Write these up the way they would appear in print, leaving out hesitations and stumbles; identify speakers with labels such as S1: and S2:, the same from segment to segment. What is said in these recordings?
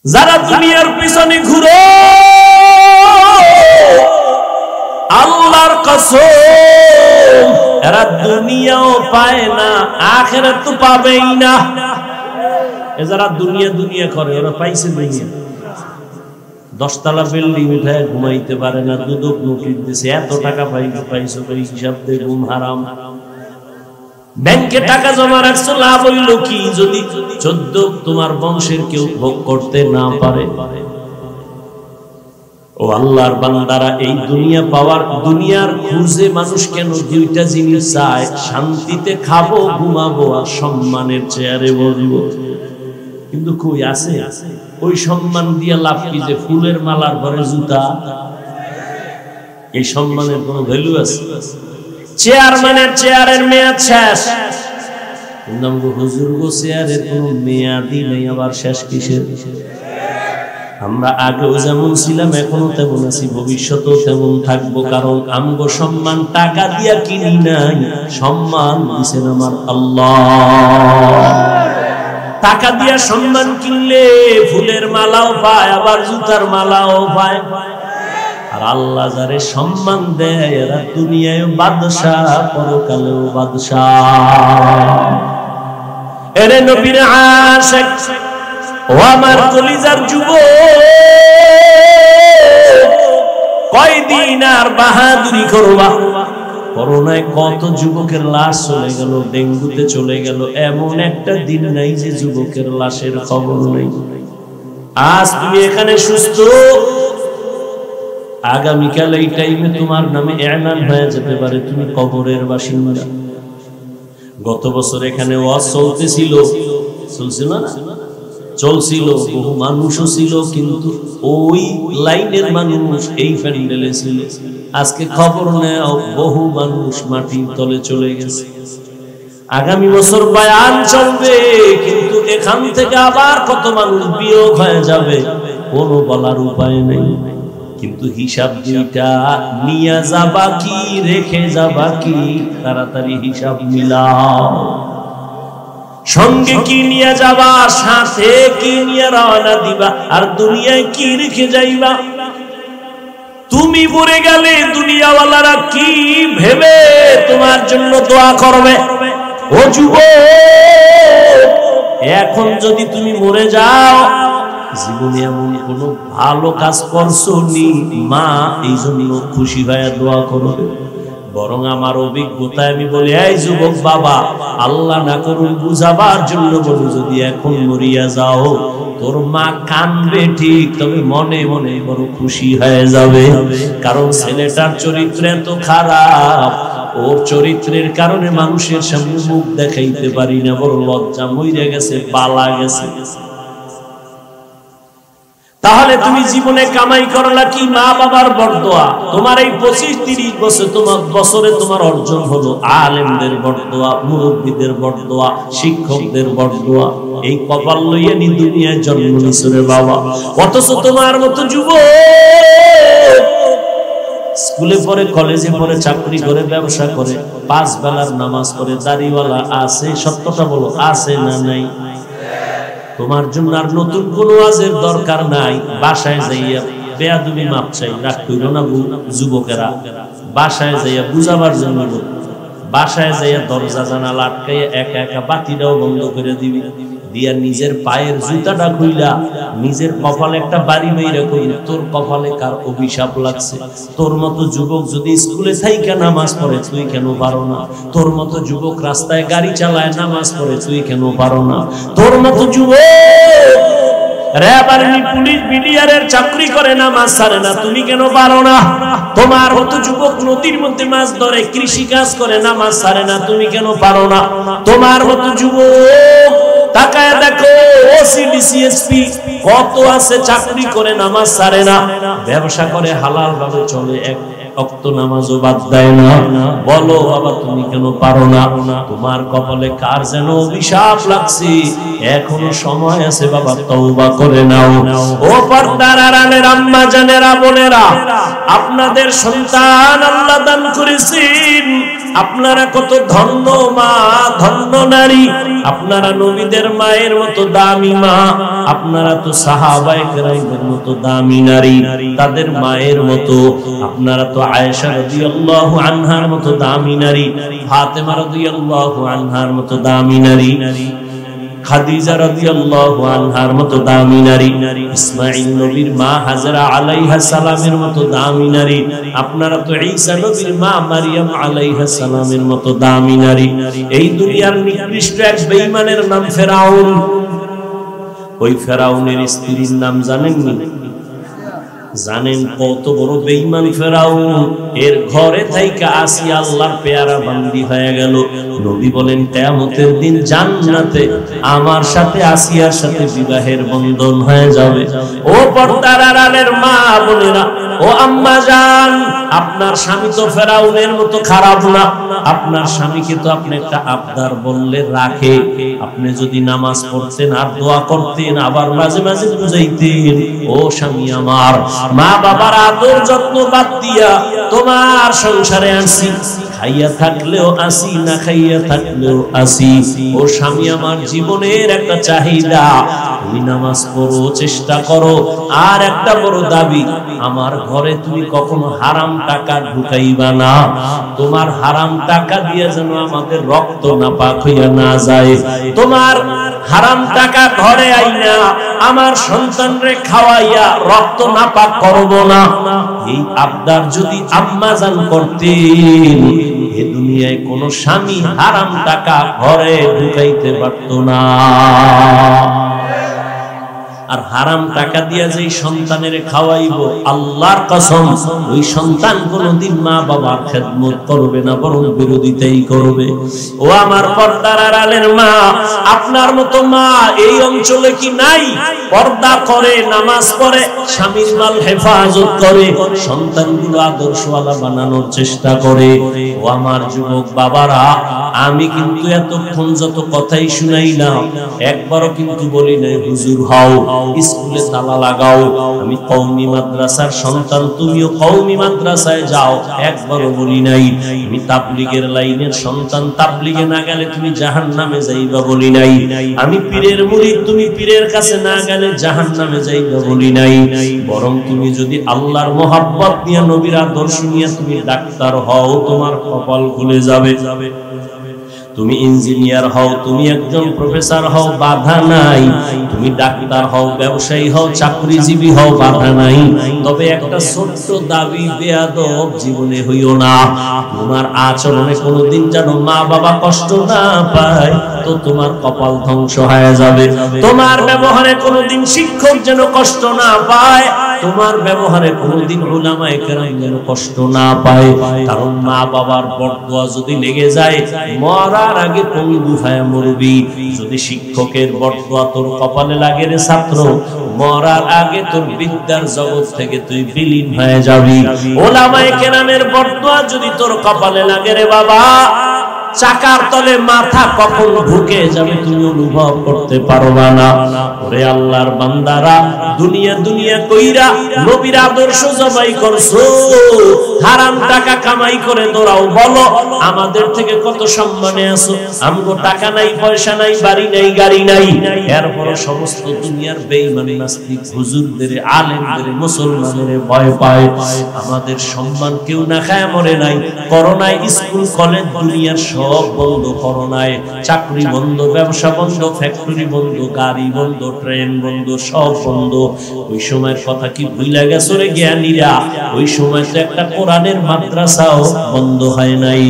S1: যারা দুনিয়ার পিছনে ঘুরে আল্লাহর কসম এরা দুনিয়াও পায় না, আখিরাত তো পাবেই না। এ যারা দুনিয়া দুনিয়া করে ওরা পাইছে দুনিয়া। 10 তলা বিল্ডিং উঠায় ঘুমাইতে পারে না, দুদক নোটিশ দিছে এত টাকা পাইছো এই হিসাব দিয়ে ঘুম হারাম। ব্যাংকে টাকা জমা রাখছো, লাভ হইল কি যদি 14 তোমার বংশের কেউ ভোগ করতে না পারে। ও আল্লাহর বান্দারা, এই দুনিয়া পাওয়ার দুনিয়ার খুঁজে মানুষ কেন দুইটা জিনিস চায়, শান্তিতে খাবো ঘুমাবো আর সম্মানের চেয়ারে বসবো। কিন্তু কই আছে ওই সম্মান দিয়ে লাভ কি যে ফুলের মালার পরে জুতা? এই সম্মানের কোনো ভ্যালু আছে? চেয়ারম্যানের চেয়ারের মেয়াদ শেষ, কিন্তু হুজুর গো চেয়ারের কোনো মেয়াদই নেই, আবার শেষ কিসের? আমরা আগেও যেমন ছিলাম এখনো তেমন আছি, ভবিষ্যতেও তেমন থাকবো। কারণ আমগো সম্মান টাকা দিয়া কিনি নাই, সম্মান দিছেন আমার আল্লাহ। টাকা দিয়া সম্মান কিনলে ফুলের মালাও পায়, আবার জুতার মালাও পায়। আর আল্লাহ যারে সম্মান দেয় এরা দুনিয়ায় বাদশাহ, পরকালেও বাদশাহ। এরে নবীর আশিক ও আমার কলিজার যুবক, কয়দিন আর বাহাদুরি করবা? করোনায় কত যুবকের লাশ চলে গেল, ডেঙ্গুতে চলে গেল, এমন একটা দিন নাই যে যুবকের লাশের খবর নেই। আজ তুমি এখানে সুস্থ, আগামীকাল এই টাইমে তোমার নামে এলান হয়ে যেতে পারে তুমি কবরের বাসিন্দা। গত বছর এখানে ওয়াজ চলতেছিল, চলছিল না? চলছিল, বহু মানুষও ছিল, কিন্তু ওই লাইনের মানুষ এই প্যান্ডেলে ছিল। আজকে খবর নেও বহু মানুষ মাটির তলে চলে গেছে। আগামী বছর বয়ান চলবে, কিন্তু এখান থেকে আবার কত মানুষ বিয়োগ হয়ে যাবে কোনো বলার উপায় নেই। কিন্তু হিসাব দুইটা, নিয়ে যাবা কি রেখে যাবা কি, তাড়াতাড়ি হিসাব মিলাও। সঙ্গে কি নিয়ে যাবা, সাথে কি নিয়ে রওনা দিবা, আর দুনিয়ায় কি রেখে যাইবা? তুমি মরে গেলে দুনিয়াওয়ালারা কি ভেবে তোমার জন্য দোয়া করবে? ও যুবক, এখন যদি তুমি মরে যাও, জীবনে এমন কোনো ভালো কাজ করছো নি মা এই জন্য খুশি হয়ে দোয়া করবে? বরং আমার অভিজ্ঞতায় আমি বলি, এই যুবক বাবা, আল্লাহ না করুন বুঝাবার জন্য বলি, যদি এখন মরিয়া যাও তোর মা কাঁদবে ঠিক, তবে মনে মনে বড় খুশি হয়ে যাবে। কারণ ছেলেটার চরিত্র এত খারাপ, ওর চরিত্রের কারণে মানুষের সামনে মুখ দেখাইতে পারি না, বড় লজ্জা, মইরা গেছে, পালা গেছে। তাহলে তুমি জীবনে কামাই করলা কি? মা বাবার বরদোয়া। তোমার এই 25-30 বছরে তোমার অর্জন হলো আলেমদের বরদোয়া, মুরব্বীদের বরদোয়া, শিক্ষকদের বরদোয়া। এই কপাল লইয়া নি দুনিয়ায় জন্ম নিছো রে বাবা। অথচ তোমার মতো যুবক স্কুলে পড়ে, কলেজে পড়ে, চাকরি করে, ব্যবসা করে, 5 বেলার নামাজ পড়ে, দাড়িওয়ালা আছে, সত্যটা বলো, আছে না নাই? তোমার জন্য আর নতুন কোন ওয়াজের দরকার নাই। বাসায় যাইয়া বেয়াদবি মাপ চাই, রাগ কইরো না যুবকেরা। বাসায় যাইয়া বুঝাবার জন্য, বাসায় যাইয়া দরজা জানালা আটকাইয়া একা একা বাতিটাও বন্ধ করে দিবি, দিয়া নিজের পায়ের জুতাটা খুইলা নিজের কপালে একটা বাড়ি মেরে কইলে তোর কপালে কার অভিশাপ লাগছে? তোর মতো যুবক যদি স্কুলে থাইকা নামাজ পড়ে, তুই কেন পারো না? তোর মতো যুবক রাস্তায় গাড়ি চালায় নামাজ পড়ে, তুই কেন পারো না? তোর মতো যুবক র‍্যাব আর্মি পুলিশ বিডিআরের চাকরি করে, নামাজ ছাড়ে না, তুমি কেন পারো না? তোমার মতো যুবক নদীর মধ্যে মাছ ধরে, কৃষি কাজ করে, নামাজ ছাড়ে না, তুমি কেন পারো না? তোমার মতো যুবক তাকায় দেখো ওসিডিসিএসপি কত আছে, চাকরি করে, নামাজ ছাড়ে না, ব্যবসা করে, হালাল ভাবে চলে, এক ওয়াক্ত নামাজও বাদ দেয় না। বলো বাবা তুমি কেন পারো না? তোমার কপালে কার যেন অভিশাপ লাগছে, এখনো সময় আছে বাবা, তওবা করে নাও। ও পর্দার আড়ালের আম্মা জানেরা, বোনেরা, আপনাদের সন্তান আল্লাহ দান করেছেন, আপনারা কত ধন্য মা, ধন্য নারী, আপনারা নবীদের মায়ের মতো দামি মা, আপনারা তো সাহাবায়ে কেরামের মতো দামি নারী, তাদের মায়ের মতো, আপনারা তো আয়েশা রাদিয়াল্লাহু আনহার মতো দামি নারী, ফাতেমা রাদিয়াল্লাহু আনহার মতো দামি নারী, খাদিজা রাদিয়াল্লাহু আনহার মতো দামি নারী, ইসমাঈল নবীর মা হাজরা আলাইহিস সালামের মতো দামি নারী, আপনারা তো ঈসা নবীর মা মারইয়াম আলাইহিস সালামের মতো দামি নারী। এই দুনিয়ার নিকৃষ্ট এক বেঈমানের নাম ফেরাউন। ওই ফেরাউনের স্ত্রীর নাম জানেননি? জানেন কত বড় বেঈমান ফেরাউন? এর ঘরে থাইকা আসিয়া আল্লাহর পেয়ারা বান্দি হয়ে গেল। নবী বলেন কিয়ামতের দিন জান্নাতে আমার সাথে আসিয়ার সাথে বিবাহের বন্ধন হয়ে যাবে। ও পর্দার আড়ালের মা বোনেরা, ও আম্মা জান, আপনার স্বামী তো ফেরাউনের মতো খারাপ না। আপনার স্বামীকে তো আপনি একটা আবদার বললে রাখে। আপনি যদি নামাজ পড়তেন আর দোয়া করতেন, আবার মাঝে মাঝে বুঝাইতেন, ও স্বামী আমার, মা বাবার আদর যত্ন বাদ দিয়া তোমার সংসারে আসি, খাইয়া থাকলেও আসি, না খাইয়া থাকলেও আসি। ও স্বামী আমার, জীবনের একটা চাহিদা, তুমি নামাজ পড়ো, চেষ্টা করো। আর একটা বড় দাবি, আমার ঘরে তুমি কখনো হারাম টাকা ঢুকাইবা না। তোমার হারাম টাকা দিয়ে যেন আমাদের রক্ত নাপাক হইয়া না যায়। তোমার হারাম টাকা ঘরে আইনা আমার সন্তানরে খাওয়াইয়া রক্ত নাপাক করব না। এই আবদার যদি আম্মা জান করতেন, এ দুনিয়ায় কোন স্বামী হারাম টাকা ঘরে ঢুকাইতে পারত না। আর হারাম টাকা দিয়া যেই সন্তানের খাওয়াইবো, আল্লাহর কসম ওই সন্তান কোনদিন মা বাবার খেদমত করবে না, বরং বিরোধিতাই করবে। ও আমার পর্দার আড়ালের মা, আপনার মতো মা এই অঞ্চলে কি নাই? পর্দা করে, নামাজ পড়ে, স্বামীর মাল হেফাজত করে, সন্তানগুলো আদর্শওয়ালা বানানোর চেষ্টা করে। ও আমার যুবক বাবারা, আমি কিন্তু এতক্ষণ যত কথাই শুনাইলাম, একবারও কিন্তু বলি নাই হুজুর হও, স্কুলে তালা লাগাও, আমি কওমি মাদ্রাসার সন্তান, তুমিও কওমি মাদ্রাসায় যাও, একবারও বলি নাই। আমি তাবলীগের লাইনের সন্তান, তাবলীগে না গেলে তুমি জাহান্নামে যাইবা বলি নাই। আমি পীরের মুরিদ, তুমি পীরের কাছে না গেলে জাহান্নামে যাইবা বলি নাই। বরং তুমি যদি আল্লাহর মহব্বত নিয়ে, নবীর আদর্শ নিয়ে তুমি ডাক্তার হও, তোমার কপাল খুলে যাবে। তুমি ইঞ্জিনিয়ার হও, তুমি একজন প্রফেসর হও, বাধা নাই। তুমি ডাক্তার হও, ব্যবসায়ী হও, চাকরিজীবী হও, বাধা নাই। তবে একটা ছোট্ট দাবি, বেয়াদব জীবনে হইও না। তোমার আচরণে কোনোদিন যেন মা বাবা কষ্ট না পায়, তো তোমার কপাল ধ্বংস হয়ে যাবে। তোমার ব্যবহারে কোনোদিন শিক্ষক যেন কষ্ট না পায়, তোমার ব্যবহারে কোনোদিন উলামায়ে কেরাম যেন কষ্ট না পায়। কারণ মা বাবার বরদোয়া যদি লেগে যায়, মরার আগে পঙ্গু হয়ে মরবি। যদি শিক্ষকের বরদোয়া তোর কপালে লাগে রে ছাত্র, মরার আগে তোর বিদ্যার জগৎ থেকে তুই বিলীন হয়ে যাবি। উলামায়ে কেরামের বরদোয়া যদি তোর কপালে লাগে রে বাবা, চাকার তলে মাথা কখন ঢুকে যাবে তুমি অনুভব করতে পারবা না। ওরে আল্লাহর বান্দারা, দুনিয়া দুনিয়া কইরা নবীর আদর্শ জবাই করছো, হারাম টাকা কামাই করে দৌড়াও। বলো আমাদের থেকে কত সম্মানে আছো? আমগো টাকা নাই, পয়সা নাই, বাড়ি নাই, গাড়ি নাই, এরপর সমস্ত দুনিয়ার বেঈমান নাস্তিক হুজুরদের, আলেমদের, মুসলমানের ভয় পায়। আমাদের সম্মান কেউ না খায় মরে নাই। করোনায় স্কুল কলেজ দুনিয়ার সব বন্ধ, করোনায় চাকরি বন্ধ, ব্যবসা বন্ধ, ফ্যাক্টরি বন্ধ, গাড়ি বন্ধ, ট্রেন বন্ধ, সব বন্ধ। ওই সময়ের কথা কি ভুলে গেছো রে জ্ঞানীরা? ওই সময় তো একটা কোরআনের মাদ্রাসাও বন্ধ হয় নাই।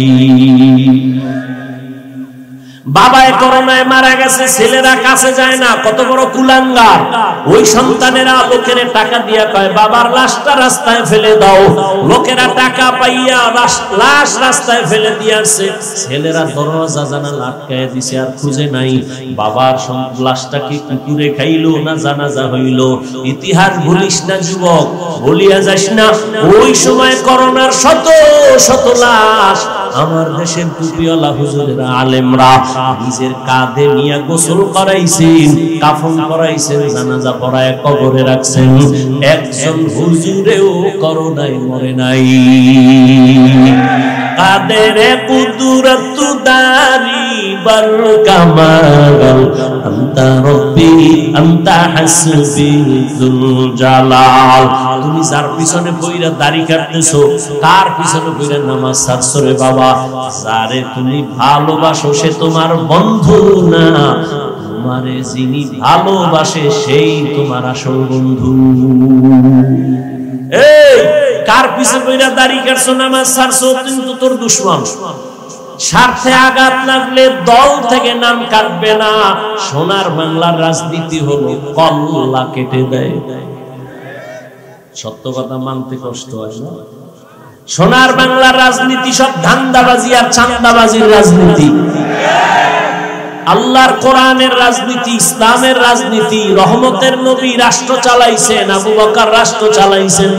S1: বাবায় করোনায় মারা গেছে, ছেলেরা কাছে যায় না, কত বড় কুলাঙ্গার। ওই সন্তানেরা লোকেরা টাকা দিয়া কয় বাবার লাশটা রাস্তায় ফেলে দাও। লোকেরা টাকা পাইয়া লাশ রাস্তায় ফেলে দিয়েছে, ছেলেরা দরজা জানালা আটকায় দিছে, আর খুঁজে নাই বাবার লাশটা কি কুকুরে খাইলো না জানাজা হইল। ইতিহাস ভুলিস না যুবক, ভুলিয়া যাস না। ওই সময় করোনার শত শত লাশ আমার দেশের টুপিওয়ালা হুজুরেরা আলেমরা নিজের কাঁধে নিয়ে গোসল করাইছেন, কাফন করাইছেন, জানাজা পড়ায় কবরে রাখছেন। একজন হুজুরেও করোনায় মরে নাই। কাদের কুদরত দারি বর কামাল আনতা রব্বি আনতা হাসবি যুল জালাল। তুমি যার পিছনে বইরা দাড়ি কাটতেছো, কার পিছনে বইরা নামাজ ছাড়ছো রে বাবা? যারে তুমি ভালোবাসো সে তোমার বন্ধু না, তোমারে যিনি ভালোবাসে সেই তোমার আসল বন্ধু। এই কার পিছনে বইরা দাড়ি কাটছো, নামাজ ছাড়ছো, কিন্তু তোর দুশমন। স্বার্থে আঘাত লাগলে দল থেকে নাম কাটবে না। সোনার বাংলার রাজনীতি হলো কল্লা কেটে দেয়। সত্য কথা মানতে কষ্ট হয় না? সোনার বাংলার রাজনীতি সব ধান্দাবাজি আর চান্দাবাজির রাজনীতি। আল্লাহর কোরআনের রাজনীতি, ইসলামের রাজনীতি, রহমতের নবী রাষ্ট্র চালাইছেন, আবু বকর রাষ্ট্র চালাইছেন।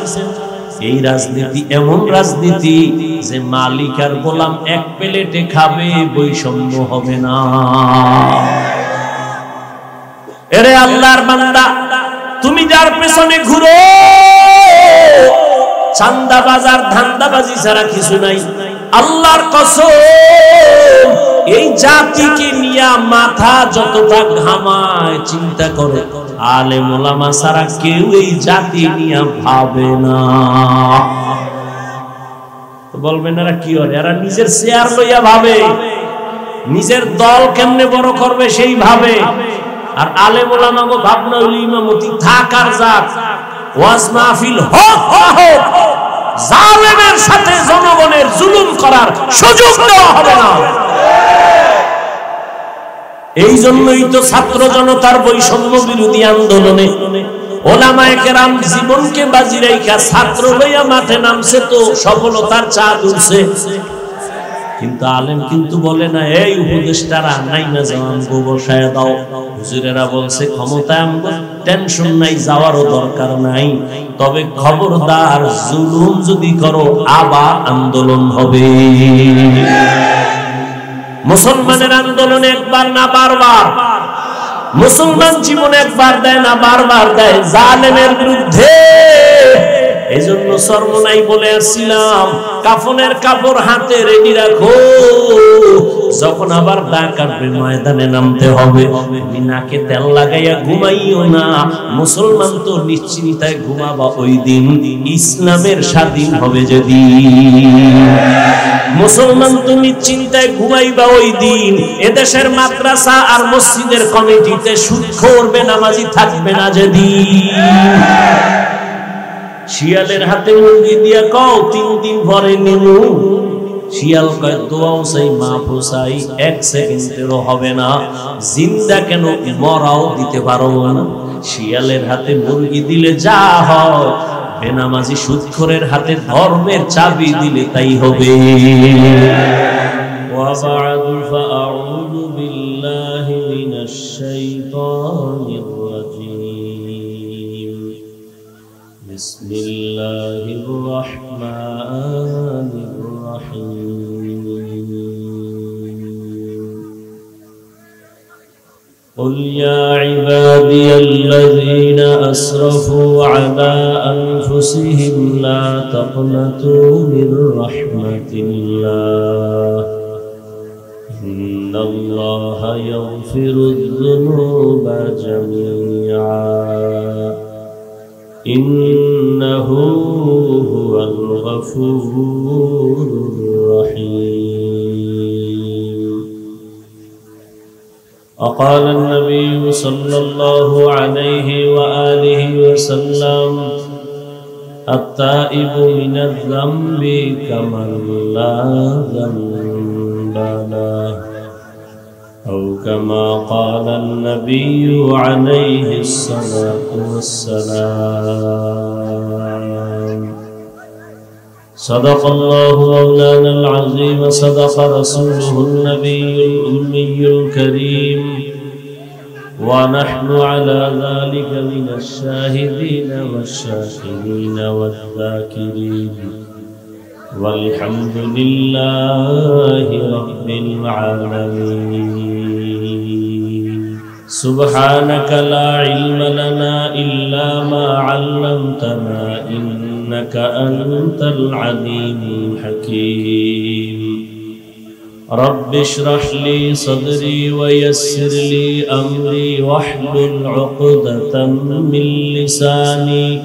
S1: এই রাজনীতি এমন রাজনীতি যে মালিক আর গোলাম এক প্লেটে খাবে, বৈষম্য হবে না। এরে আল্লাহর বান্দা, তুমি যার পেছনে ঘুরো চান্দাবাজার ধান্দাবাজি ছাড়া কিছু নাই। আল্লাহর কসম, এই জাতিকে নিয়ে মাথা যতটা ঘামায় চিন্তা করে, আলেম ওলামা ছাড়া কেউ এই জাতি নিয়ে ভাবে না। বলবেন এরা কি করে? এরা নিজের শেয়ার লইয়া ভাবে, নিজের দল কেমনে বড় করবে সেই ভাবে। আর আলেম ওলামা গো ভাবনা হইল ইমামতি থাক আর যাক, ওয়াজ মাহফিল হোক হোক, জালেমের সাথে জনগণের জুলুম করার সুযোগ দেওয়া হবে না। এই জন্যই তো ছাত্র জনতার বৈষম্য বিরোধী আন্দোলনে ওলামায়ে কেরাম জীবনকে বাজি রাইখা ছাত্র লইয়া মাঠে নামছে, তো সফলতার চাঁদ উঠছে। কিন্তু আলেম কিন্তু বলে না, এই উপদেষ্টারা নাই না যাওয়ান গো বসায় দাও। হুজুরেরা বলছে ক্ষমতায় আমগো টেনশন নাই, যাওয়ারও দরকার নাই, তবে খবরদার জুলুম যদি করো আবার আন্দোলন হবে। মুসলমানের আন্দোলনে একবার না বারবার, মুসলমান জীবনে একবার দেয় না বারবার দেয় জালেমের বিরুদ্ধে। এজন্য সর্বনাই বলে আসছিলাম, কাফনের কাপড় হাতে রেডি রাখো, যখন আবার দা কাটবে ময়দানে নামতে হবে। তুমি নাকে তেল লাগাইয়া ঘুমাইও না। মুসলমান তো নিশ্চিন্তায় ঘুমাবা ওই দিন ইসলামের স্বাধীন হবে যেদিন। মুসলমান তো নিশ্চিন্তায় ঘুমাইবা ওই দিন এদেশের মাদ্রাসা আর মসজিদের কমিটিতে সুদ করবে নামাজি থাকবে না যেদিন। শিয়ালের হাতে মুরগি দিয়া কও 3 দিন পরে নিমু, শিয়াল কয় দোয়াও চাই মাফও চাই, 1 সেকেন্ডেরও হবে না, জিন্দা কেন মরাও দিতে পারবো না। শিয়ালের হাতে মুরগি দিলে যা হয়, বেনামাজি সুদখোরের হাতে ধর্মের চাবি দিলে তাই হবে। ওয়া বা'দু ফাআউযু বিল্লাহি মিনাশ শাইতানির রাজীম। বিসমিল্লাহির রাহমানির রাহিম। قل يا عبادي الذين أسرفوا على أنفسهم لا تقنطوا من رحمة الله إن الله يغفر الذنوب جميعا إنه هو الغفور الرحيم. وقال النبي صلى الله عليه وآله وسلم التائب من الذنب كمن لا ذنب له أو كما قال النبي عليه الصلاة والسلام. صدق الله مولانا العظيم، صدق رسوله النبي الأمي الكريم، ونحن على ذلك من الشاهدين والشاكرين والذاكرين والحمد لله رب العالمين سبحانك لا علم لنا إلا ما علمتنا إنك أنت العليم الحكيم رب اشرح لي صدري ويسر لي أمري واحلل عقدة من لساني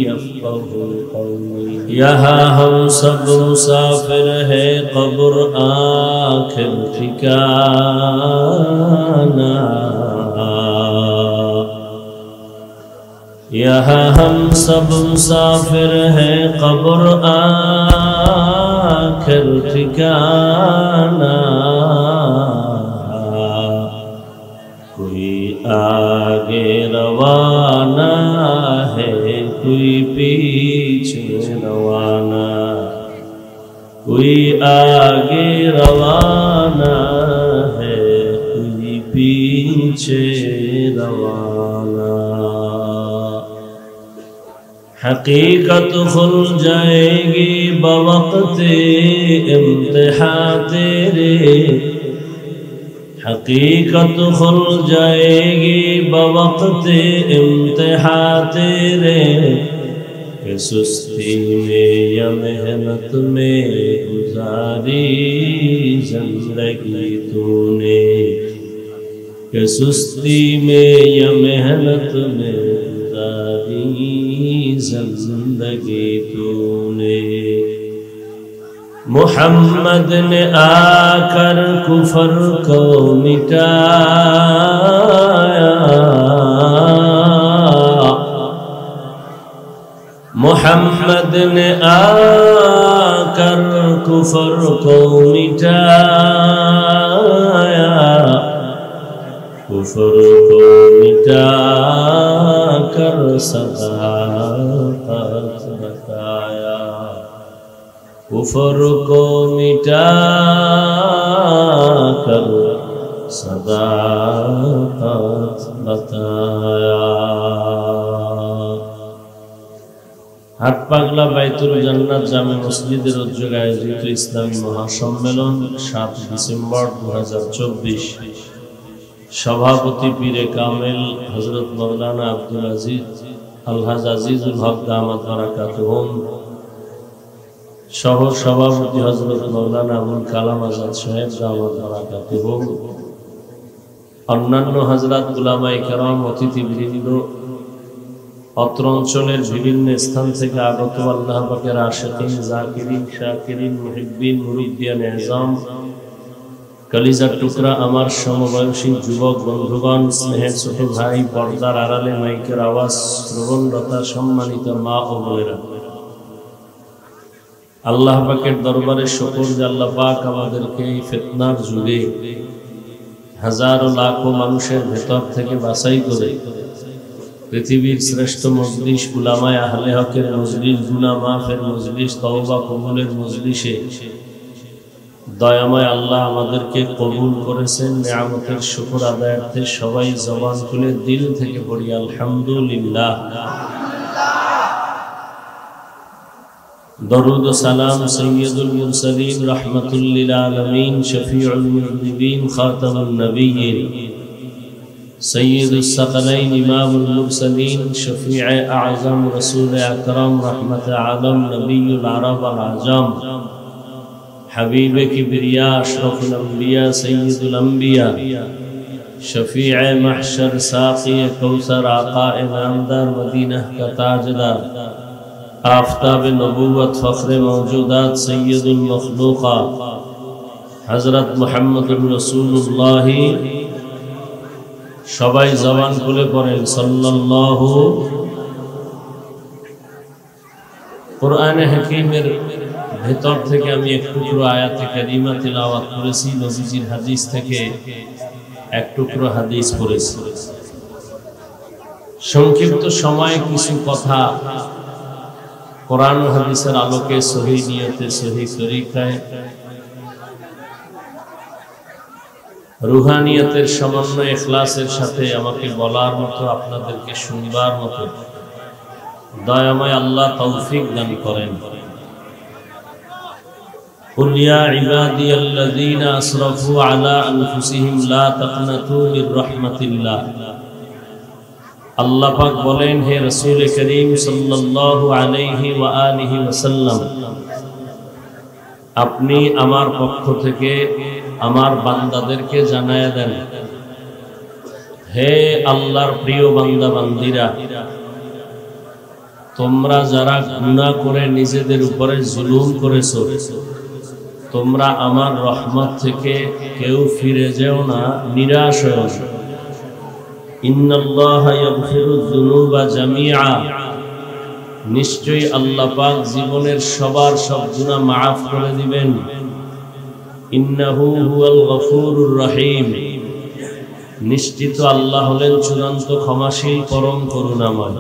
S1: يفقه قولي یہاں ہم سب مسافر ہیں قبر آخر ٹھکانہ یہاں ہم سب مسافر ہیں قبر آخر ٹھکانہ کوئی آگے روانہ ہے کوئی پیچھے روانہ کوئی آگے روانہ ہے کوئی پیچھے روانہ حقیقت کھل جائے گی بوقت امتحان تیرے حقیقت کھل جائے گی بوقت امتحان تیرے کہ سستی میں یا محنت میں گزاری زندگی تو نے کہ سستی میں یا محنت میں گزاری زندگی تو نے محمد نے آ کر کفر کو مٹایا محمد نے آ کر کفر کو مٹایا کفر کو مٹا کر صداقت بتایا کفر کو مٹا کر صداقت بتایا হাট পাগলা বাইতুল জান্নাত জামে মসজিদের উদ্যোগে আয়োজিত ইসলামী মহাসম্মেলন 7 ডিসেম্বর 2024 সভাপতি পীরে কামেল হযরত মাওলানা আব্দুল আজিজ আলহাজ আজিজুল হক দামাত বারাকাতুহুম সহ সভাপতি হযরত মাওলানা আবুল কালাম আজাদ সাহেব দামাত বারাকাতুহুম অন্যান্য হযরত উলামায়ে কেরাম অতিথিবৃন্দ অত্র অঞ্চলের বিভিন্ন স্থান থেকে আগত আল্লাহ পাকের আশিকিন জাকিরিন শাকিরিন মুহিব্বিন মুরিদিয়ান এজাম কলিজার টুকরা আমার সমবয়সী যুবক বন্ধুগণ স্নেহের ছোট ভাই পর্দার আড়ালে মাইকের আওয়াজ শ্রবণরতা সম্মানিত মা ও বোনেরা আল্লাহ পাকের দরবারে শুকর যে আল্লাহ পাক আমাদেরকে এই ফিতনার যুগে হাজারো লাখো মানুষের ভেতর থেকে বাছাই করে পৃথিবীর শ্রেষ্ঠ মজলিস উলামায়ে আহলে হকের মজলিস গুনাহ মাফের মজলিস তওবা কবুলের মজলিসে দয়াময় আল্লাহ আমাদেরকে কবুল করেছেন নিয়ামতের শুকর আদায়ার্থে সবাই জবান খুলে দিল থেকে পড়ি আলহামদুলিল্লাহ দরুদ ও সালাম সাইয়্যিদুল মুরসালিন রাহমাতুল লিল আলামিন শফিউল মুযনিবিন খাতামুন নবিয়্যিন سید الثقلین امام المرسلین شفیع اعظم رسول اکرم رحمت عالم نبی العرب العجم حبیب کبریا اشرف الانبیاء سید الانبیاء شفیع محشر ساقی کوثر آقا نامدار مدینہ کا تاجدار آفتاب نبوت فخر موجودات سید المخلوقات حضرت محمد رسول اللہ সবাই জবান খুলে পড়েন সাল্লাল্লাহু কোরআনে হাকীমের ভেতর থেকে আমি এক টুকরো আয়াতে কারিমা তিলাওয়াত করেছি নবীজির হাদিস থেকে এক টুকরো হাদিস পড়েছি সংক্ষিপ্ত সময়ে কিছু কথা কোরআন ও হাদিসের আলোকে সহিহ নিয়তে সহিহ তরিকায় রুহানিয়তের সমন্বয় ইখলাসের সাথে আমাকে বলার মতো, আপনাদেরকে শুনবার মতো দয়াময় আল্লাহ তৌফিক দান করেন। قل يا عبادي الذين أسرفوا على أنفسهم لا تقنطوا من رحمة الله। আল্লাহ পাক বলেন, হে রাসূল করিম সাল্লাল্লাহু আলাইহি ওয়া আলিহি ওয়াসাল্লাম, আপনি আমার পক্ষ থেকে আমার বান্দাদেরকে জানায়া দেন, হে আল্লাহর প্রিয় বান্দা বান্দিরা, তোমরা যারা গুনাহ করে নিজেদের উপরে জুলুম করেছো, তোমরা আমার রহমত থেকে কেউ ফিরে যেও না, নিরাশ হও না। ইন্নাল্লাহা ইয়াগফিরুয যুনুবা জামিআ, নিশ্চয়ই আল্লাহ পাক জীবনের সবার সব গুনাহ মাফ করে দিবেন। ইন্নাহু হুয়াল গফুরুর রহিম, নিশ্চিত আল্লাহ হলেন চূড়ান্ত ক্ষমাশীল, পরম করুণাময়।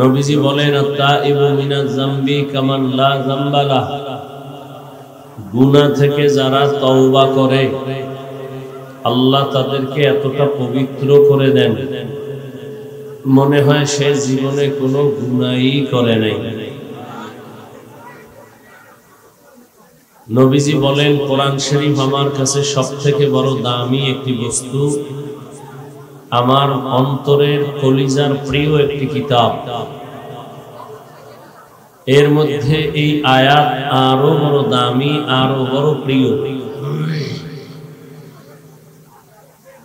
S1: নবীজি বলেন, আত-তাইবু মিনাজ যামবি কামান লা যামবা লাহ, গুনাহ থেকে যারা তওবা করে আল্লাহ তাদেরকে এতটা পবিত্র করে দেন, মনে হয় সে জীবনে কোনো গুনাহই করে নাই। নবীজি বলেন, কোরআন শরীফ আমার কাছে সবথেকে বড় দামি একটি বস্তু, আমার অন্তরের কলিজার প্রিয় একটি কিতাব। এর মধ্যে এই আয়াত আরো বড় দামি, আরো বড় প্রিয়।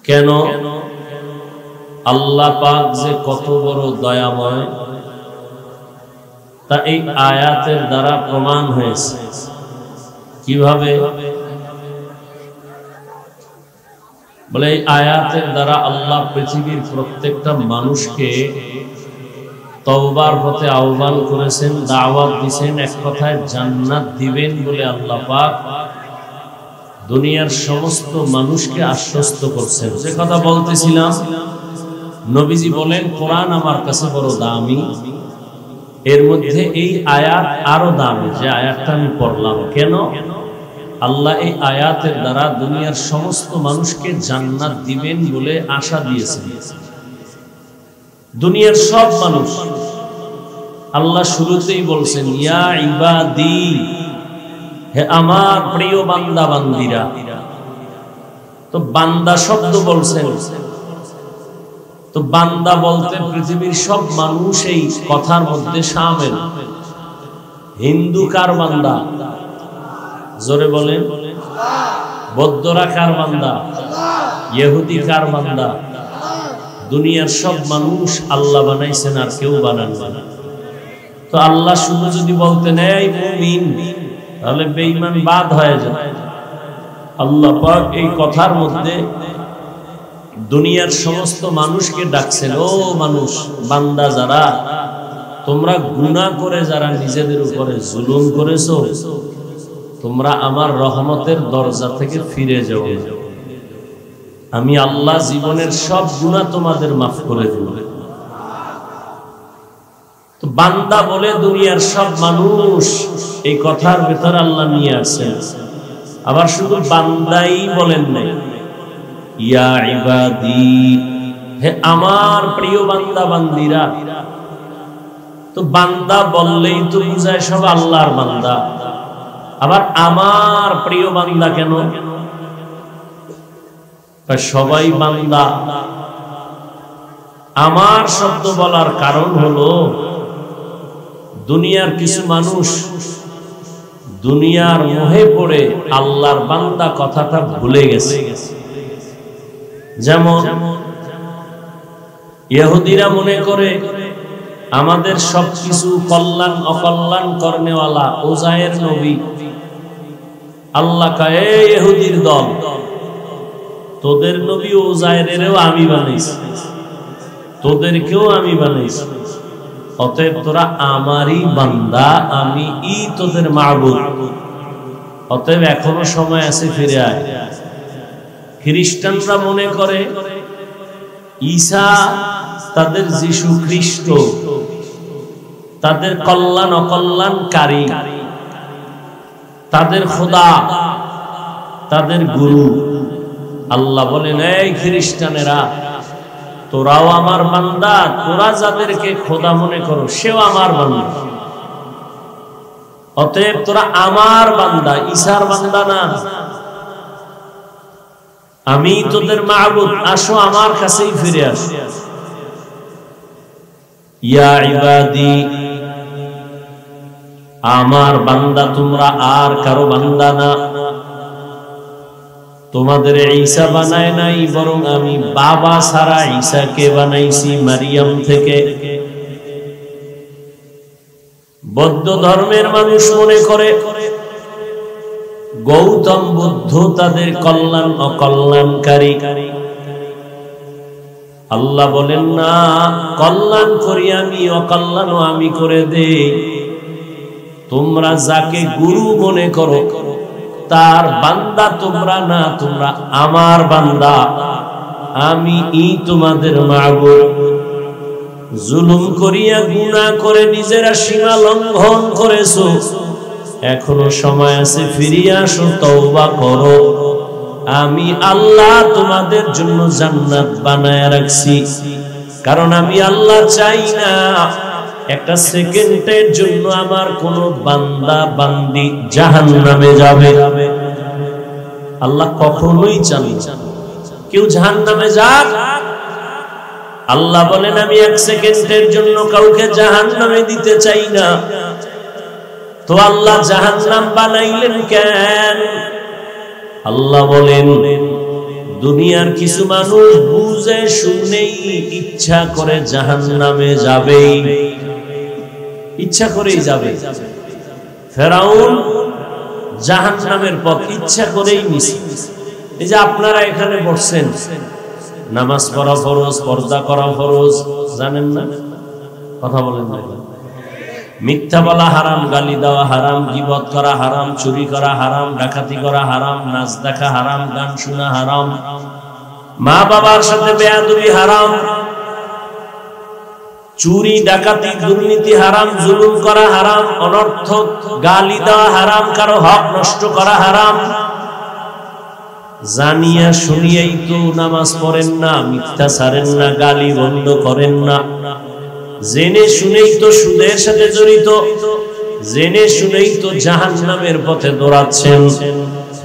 S1: কেন? আল্লাহ পাক যে কত বড় দয়াময় তা এই আয়াতের দ্বারা প্রমাণ হয়েছে। কিভাবে? বলে, এই আয়াতের দ্বারা আল্লাহ পৃথিবীর প্রত্যেকটা মানুষকে তওবার পথে আহ্বান করেছেন, দাওয়াত দিয়েছেন, এক কথায় জান্নাত দিবেন বলে আল্লাহ পাক দুনিয়ার সমস্ত মানুষকে আশ্বস্ত করছেন। যে কথা বলতেছিলাম, নবীজি বলেন, কোরআন আমার কাছে বড় দামি, এর মধ্যে এই আয়াত আরো দামি, যে আয়াতটা আমি পড়লাম। কেন? আল্লাহ এই আয়াতের দ্বারা দুনিয়ার সমস্ত মানুষকে জান্নাত দিবেন বলে আশা দিয়েছেন। দুনিয়ার সব মানুষ, আল্লাহ শুরুতেই বলছেন, ইয়া ইবাদি, হে আমার প্রিয় বান্দা বান্দিরা। তো বান্দা শব্দ বলছেন, তো বান্দা বলতে পৃথিবীর সব মানুষ এই কথার মধ্যে শামিল। হিন্দু কার বান্দা? জোরে বলেন। বৌদ্ধরা কার বান্দা? ইহুদি কার বান্দা? দুনিয়ার সব মানুষ আল্লাহ বানাইছেন, আর কেউ বানান না। তো আল্লাহ শুধু যদি বলতেন এই মুমিন, তাহলে বেঈমান বাদ হয়ে যায়। আল্লাহ পাক এই কথার মধ্যে দুনিয়ার সমস্ত মানুষকে ডাকছেন, ও মানুষ, বান্দা যারা, তোমরা গুনাহ করে যারা নিজেদের উপরে জুলুম করেছো, তোমরা আমার রহমতের দরজা থেকে ফিরে যাও। আমি আল্লাহ জীবনের সব গুনাহ তোমাদের মাফ করে দেব। তো বান্দা বলে দুনিয়ার সব মানুষ, এই কথার ভেতর আল্লাহ নিয়ে আসেন। আবার শুধু বান্দাই বলেন নাই, ইয়া ইবাদি, হে আমার প্রিয় বান্দা বান্দিরা। তো বান্দা বললেই তো বুঝায় সব আল্লাহর বান্দা। আবার আমার প্রিয় বান্দা কেন? সবাই বান্দা। আমার শব্দ বলার কারণ হলো, দুনিয়ার কিছু মানুষ দুনিয়ার মোহে পড়ে আল্লাহর বান্দা কথাটা ভুলে গেছে। যেমন ইহুদিরা মনে করে আমাদের সবকিছু কল্যাণ অকল্যাণ করনেওয়ালা উজায়ের নবী। আল্লাহ কয়, এই ইহুদির দল, তোদের নবী উজায়েরেরও আমি বানাইছি, তোদেরকেও আমি বানাইছি, অতএব তোরা আমারই বান্দা, আমি তোদের মাবুদ। অতএব এখনো সময় আছে, ফিরে আয়। খ্রিস্টানরা মনে করে ঈসা তাদের যিশু খ্রিস্ট, তাদের কল্যাণ অকল্যাণকারী, তাদের খোদা। তাদের গুরু। আল্লাহ বলেন, এই খ্রিস্টানেরা, তোরাও আমার বান্দা, তোরা যাদেরকে খোদা মনে করো সেও আমার বান্দা, অতএব তোরা আমার বান্দা, ঈসার বান্দা না। আমি তোদের মাবুদ, আসো আমার কাছেই ফিরে আসো। ইয়া ইবাদি, আমার বান্দা তোমরা, আর কারো বান্দা না। তোমাদের ঈসা বানায় নাই, বরং আমি বাবা ছাড়া ঈসাকে বানাইছি মারিয়াম থেকে। বৌদ্ধ ধর্মের মানুষ মনে করে গৌতম বুদ্ধ তাদের কল্যাণ অকল্যাণকারী। আল্লাহ বলেন না, কল্যাণ করি আমি, অকল্যাণও আমি করে দেই। তোমরা যাকে গুরু মনে করো তার বান্দা তোমরা না, তোমরা আমার বান্দা, আমি তোমাদের মাবুদ। জুলুম করিয়া গুনাহ করে নিজেরা সীমা লঙ্ঘন করেছো, এখনো সময় আছে, ফিরিয়ে আসো, তওবা করো। আমি আল্লাহ তোমাদের জন্য জান্নাত বানায় রাখছি, কারণ আমি আল্লাহ চাই না একটা সেকেন্ডের জন্য আমার কোন বান্দা বান্দি জাহান্নামে যাবে। আল্লাহ কখনোই চান না কেউ জাহান্নামে যাক। আল্লাহ বলেন, আমি এক সেকেন্ডের জন্য কাউকে জাহান্নামে দিতে চাই না। তো আল্লাহ জাহান্নাম বানাইলেন কেন? আল্লাহ বলেন, দুনিয়ার কিছু মানুষ বুঝে শুনেই ইচ্ছা করে জাহান্নামে যাবে, ইচ্ছা করেই যাবে। ফেরাউন জাহান্নামের পথ ইচ্ছা করেই নিছে। এই যে আপনারা এখানে বসছেন, নামাজ পড়া ফরজ, পর্দা করা ফরজ, জানেন না? কথা বলেন না। মিথ্যা বলা হারাম, গালি দেওয়া হারাম, গীবত করা হারাম, চুরি করা হারাম, ডাকাতি করা হারাম, নাচ দেখা হারাম, গান শোনা হারাম, মা বাবার সাথে বেয়াদবি হারাম, চুরি ডাকাতি দুর্নীতি হারাম, জুলুম করা হারাম, অনর্থক গালি দেওয়া হারাম, কারো হক নষ্ট করা হারাম। জানিয়া শুনিয়াই তো নামাজ পড়েন না, মিথ্যা ছাড়েন না, গালি বন্ধ করেন না। জেনে শুনেই তো সুদের সাথে জড়িত, জেনে শুনেই তো জাহান্নামের পথে দৌড়াচ্ছেন।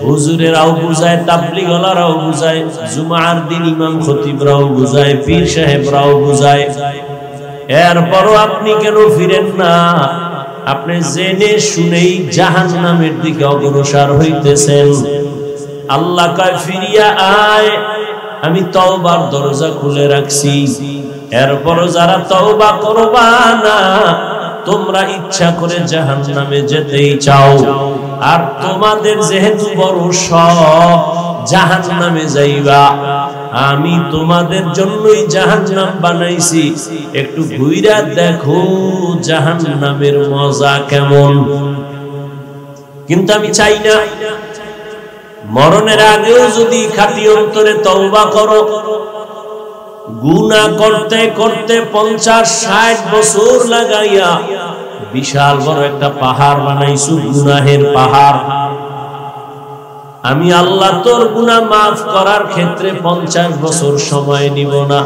S1: হুজুরেরাও বুঝায়, তাবলীগওয়ালারাও বুঝায়, জুমার দিন ইমাম খতিবরাও বুঝায়, পীর সাহেবরাও বুঝায়, এরপরও আপনি কেন ফিরেন না? আপনি জেনে শুনেই জাহান্নামের দিকে অগ্রসর হইতেছেন। আল্লাহ কয়, ফিরিয়া আয়, আমি তওবার দরজা খুলে রাখছি। এরপরও যারা তওবা করবা না, তোমরা ইচ্ছা করে জাহান্নামে যেতেই চাও। আর তোমাদের যেহেতু বড় শখ জাহান্নামে যাইবা, আমি তোমাদের জন্যই জাহান্নাম বানাইছি। একটু ঘুইরা দেখো জাহান্নামের মজা কেমন। কিন্তু আমি চাই না মরণের আগেও যদি খাঁটি অন্তরে তওবা করো, গুনাহ করতে করতে 50-60 বছর লাগাইয়া বিশাল বড় একটা পাহাড় বানাইছো, গুনাহের পাহাড়। আমি আল্লাহ তোর গুনাহ মাফ করার ক্ষেত্রে 50 বছর সময় নিব না।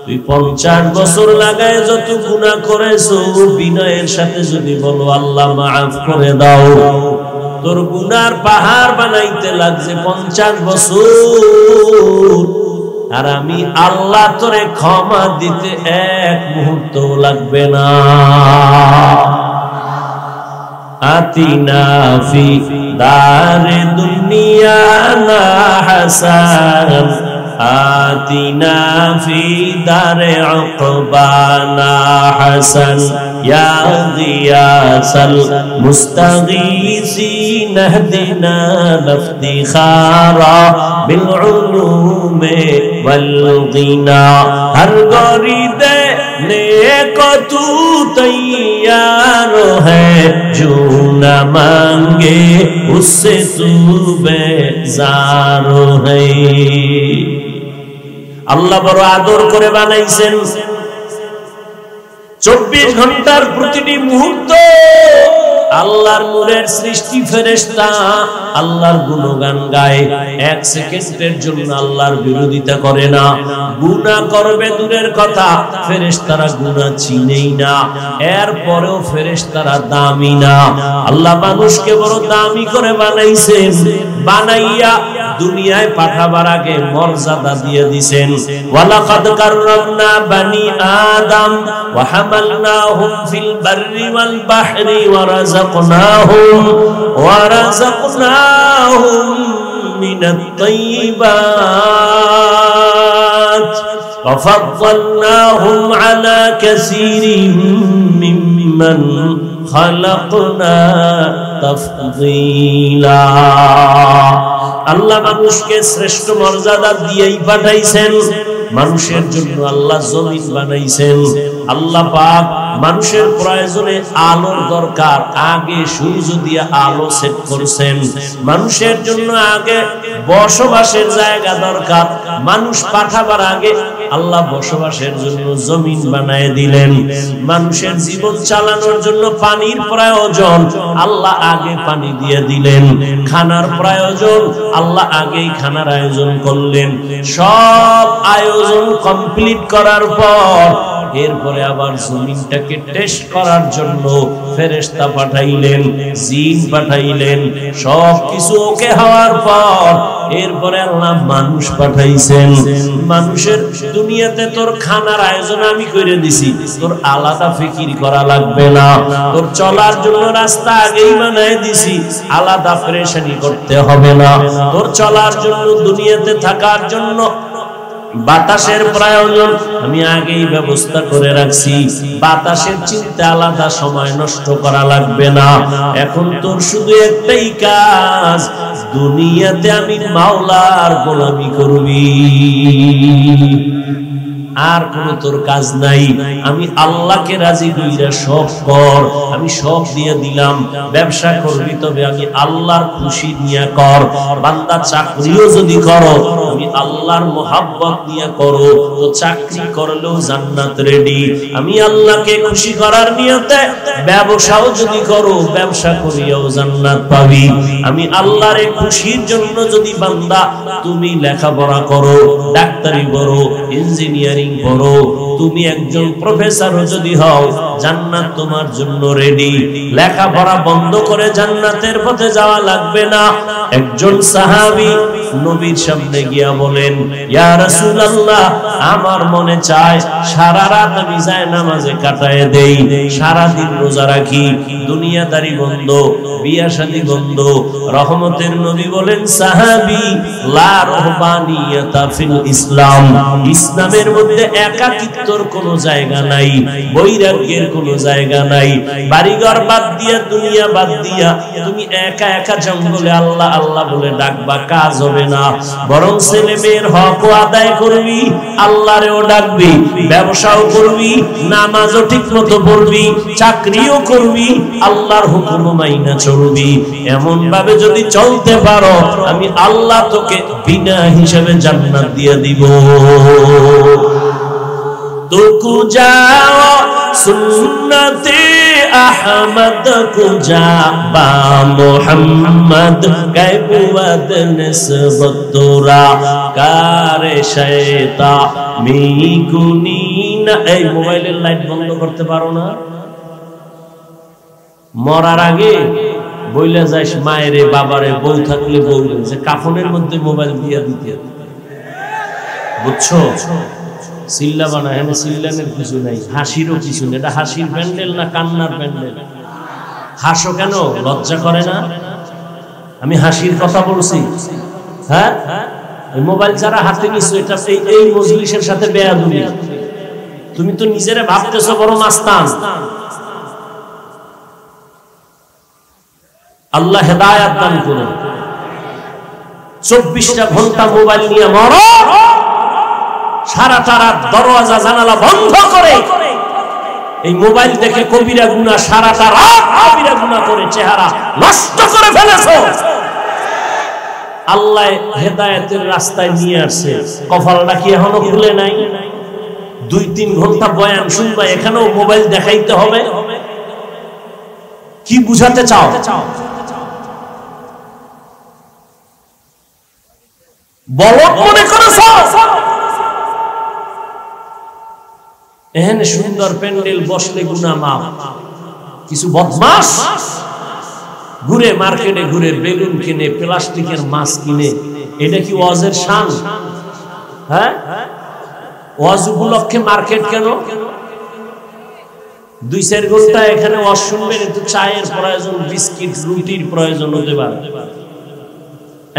S1: তুই 50 বছর লাগায় যত গুনাহ করেছো, বিনয়ের সাথে যদি বলো আল্লাহ মাফ করে দাও, তোর গুনার পাহাড় বানাইতে লাগছে 50 বছর। আর আমি আল্লাহ তোরে ক্ষমা দিতে 1 মুহূর্ত লাগবে না। আতিনা ফি দারে দুনিয়া না হাসান, আতিনা ফি দারে উকবানা হাসান, ইয়া গিয়াসাল মুস্তাগীসিন ইহদিনা লিফতিখারা বিল উলুমে ওয়াল গিনা। হর গরিদে नेक तू तैयार है, जो न मांगे उससे तू बेजार है। আল্লাহ বড় আদর করে বানাইছেন। 24 ঘন্টার প্রতিটি মুহূর্ত আল্লাহর নূরের সৃষ্টি ফেরেশতা আল্লাহর গুণগান গায়, এক সেকেন্ডের জন্য আল্লাহর বিরোধিতা করে না। গুনাহ করবে দূরের কথা, ফেরেশতারা গুনাহ চিনেই না, এরপরেও ফেরেশতারা দামি না। আল্লাহ মানুষকে বড় দামি করে বানাইছেন, বানাইয়া দুনিয়ায় পাঠাবার আগে মর্যাদা দিয়ে দিবেন। ওয়ালাকাদ কাররামনা বানি আদম ওয়া হামালনাহুম ফিল বাররি ওয়াল বাহরি ওয়া রাযাকনাহুম মিনাত তাইয়্যিবাত ওয়া ফাদ্দালনাহুম আলা কাসীরিন মিম্মান খালাকনা তাফদীলা। আল্লাহ মানুষকে শ্রেষ্ঠ মর্যাদা দিয়েই পাঠাইছেন। মানুষের জন্য আল্লাহ জমিন বানাইছেন। আল্লাহ পাক মানুষের প্রয়োজনে আলোর দরকার, আগে সূর্য দিয়ে আলো সেট করছেন। মানুষের জন্য আগে বসবাসের জায়গা দরকার, মানুষ পাঠাবার আগে আল্লাহ বসবাসের জন্য জমিন বানায় দিলেন। মানুষের জীবন চালানোর জন্য পানির প্রয়োজন, আল্লাহ আগে পানি দিয়ে দিলেন। খানার প্রয়োজন, আল্লাহ আগেই খানার আয়োজন করলেন। সব আয়োজন কমপ্লিট করার পর এরপরে আবার জমিনটাকে টেস্ট করার জন্য ফেরেশতা পাঠাইলেন, জিন পাঠাইলেন। সব কিছু ওকে হওয়ার পর এরপরে আল্লাহ মানুষ পাঠাইছেন। মানুষের দুনিয়াতে তোর খানার আয়োজন আমি করে দিছি, তোর আলাদা ফিকির করা লাগবে না। তোর চলার জন্য রাস্তা আগেই বানায় দিছি, আলাদা পরেশানি করতে হবে না। তোর চলার জন্য, দুনিয়াতে থাকার জন্য বাতাসের প্রয়োজন আমি আগেই ব্যবস্থা করে রাখছি, বাতাসের চিন্তা আলাদা সময় নষ্ট করা লাগবে না। এখন তোর শুধু একটাই কাজ, দুনিয়াতে আমি মাওলার গোলামি করবি, আর কোন তোর কাজ নাই। আমি আল্লাহকে রাজি কইরা সব কর, আমি সব দিয়ে দিলাম। ব্যবসা করবি তবে আমি আল্লাহর খুশি নিয়ে কর। বান্দা চাকরিও যদি করো আমি আল্লাহর মোহাব্বত নিয়ে করো, তো চাকরি করলেও জান্নাত রেডি। আমি আল্লাহকে খুশি করার নিয়তে ব্যবসাও যদি করো, ব্যবসা করিয়াও জান্নাত পাবি। আমি আল্লাহর খুশির জন্য যদি বান্দা তুমি লেখাপড়া করো, ডাক্তারি করো, ইঞ্জিনিয়ারিং করো, তুমি একজন প্রফেসরও যদি হও, জান্নাত তোমার জন্য রেডি। লেখাপড়া বন্ধ করে জান্নাতের পথে যাওয়া লাগবে না। একজন সাহাবী নবীর সামনে গিয়া বলেন, ইয়া রাসূলুল্লাহ, আমার মনে চায় সারা রাত আমি যায় নামাজে কাটায় দেই, সারা দিন রোজা রাখি, দুনিয়াদারি বন্ধ, বিয়া শাদী বন্ধ। রহমতের নবী বলেন, সাহাবী, লা রহবানিয়াতা ফিল ইসলাম, ইসলামের মধ্যে একাকিত্বর কোনো জায়গা নাই, বৈরাগ্যের কোনো জায়গা নাই। বাড়িঘর বাদ দিয়া, দুনিয়া বাদ দিয়া তুমি একা একা জঙ্গলে আল্লাহ আল্লাহ বলে ডাকবা, কাজ হবে না। বরং ছেলে মেয়ের হকও আদায় করবি, আল্লাহরেও ডাকবি, ব্যবসাও করবি, নামাজও ঠিক মতো পড়বি, চাকরিও করবি, আল্লাহর হুকুম মাইনা চলবি। এমন ভাবে যদি চলতে পারো, আমি আল্লাহ তোকে বিনা হিসাবে জান্নাত দিয়ে দিব। तुकु जाओ सुन्नते अहमद कुजा बा मोहम्मद कैबुवद निस्बत तोरा कारे शैता मी कुनीना। এই মোবাইলের লাইট বন্ধ করতে পারো না? মরার আগে বইলা যাইস মায়েরে বাবারে, বউ থাকলে বলবেন যে কাফনের মধ্যে মোবাইল দিয়া দিতে, বুঝছো? সিল্লা বানা, এখানে সিল্লানের কিছু নাই, হাসিরও কিছু নেই। এটা হাসির প্যান্ডেল না কান্নার প্যান্ডেল? হাসো কেন? লজ্জা করে না? আমি হাসির কথা বলছি। হ্যাঁ, এই মোবাইল যারা হাতে নিছো, এটা এই মজলিসের সাথে বেয়াদবি। তুমি তো নিজেরা ভাবতেছো বড় মাস্তান। আল্লাহ হেদায়েত দান করুন। 24টা ঘন্টা মোবাইল নিয়ে মরো, সারাটা রাত দরওয়াজা জানালা বন্ধ করে এই মোবাইল দেখে কবিরা গুনাহ, সারাটা রাত কবিরা গুনাহ করে চেহারা নষ্ট করে ফেলেছো। আল্লাহ হেদায়েতের রাস্তায় নিয়ে আসছে, কপালটা কি এখনো খুলে নাই? 2-3 ঘন্টা বয়ান শুনবা, এখানেও মোবাইল দেখাইতে হবে? কি বুঝাতে চাও? বলদ মনে করেছ? এখানে সুন্দর প্যান্ডেল বসলে গুনাহ মাফ। কিছু বদমাশ ঘুরে মার্কেটে ঘুরে বেলুন কিনে, প্লাস্টিকের মাছ কিনে, এটা কি ওয়াজের শান? হ্যাঁ, ওয়াজ উপলক্ষে মার্কেট কেন? 2-4 ঘন্টা এখানে ওয়াজ শুনবেন, একটু চায়ের প্রয়োজন, বিস্কিট রুটির প্রয়োজন হতে পারে,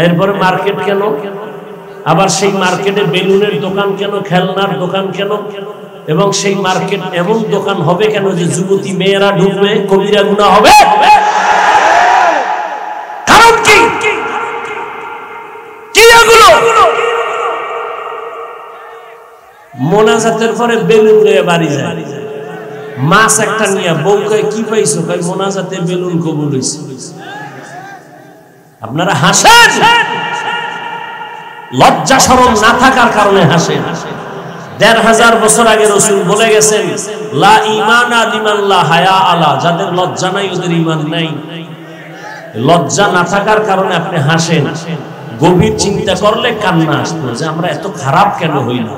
S1: এরপরে মার্কেট কেন? আবার সেই মার্কেটে বেলুনের দোকান কেন, খেলনার দোকান কেন? এবং সেই মার্কেট এমন দোকান হবে কেন যে যুবতী মেয়েরা ঢুকবে, কবিরা গুনাহ হবে? কারণ কি? কি এগুলো? মোনাজাতের পরে বেলুন নিয়ে বাড়ি যায়, মাছ একটা নিয়ে বউ কয় কি পাইছো? কয় মোনাজাতে বেলুন কবুল হইছে। আপনারা হাসেন, লজ্জা শরম না থাকার কারণে হাসেন। 1500 বছর আগে রাসূল বলে গেছেন, লা ঈমানা লিমান লা হায়া আলা, যাদের লজ্জা নাই ওদের ঈমান নাই। লজ্জা না থাকার কারণে আপনি হাসেন, গভীর চিন্তা করলে কান্না আসতো যে আমরা এত খারাপ কেন হই না।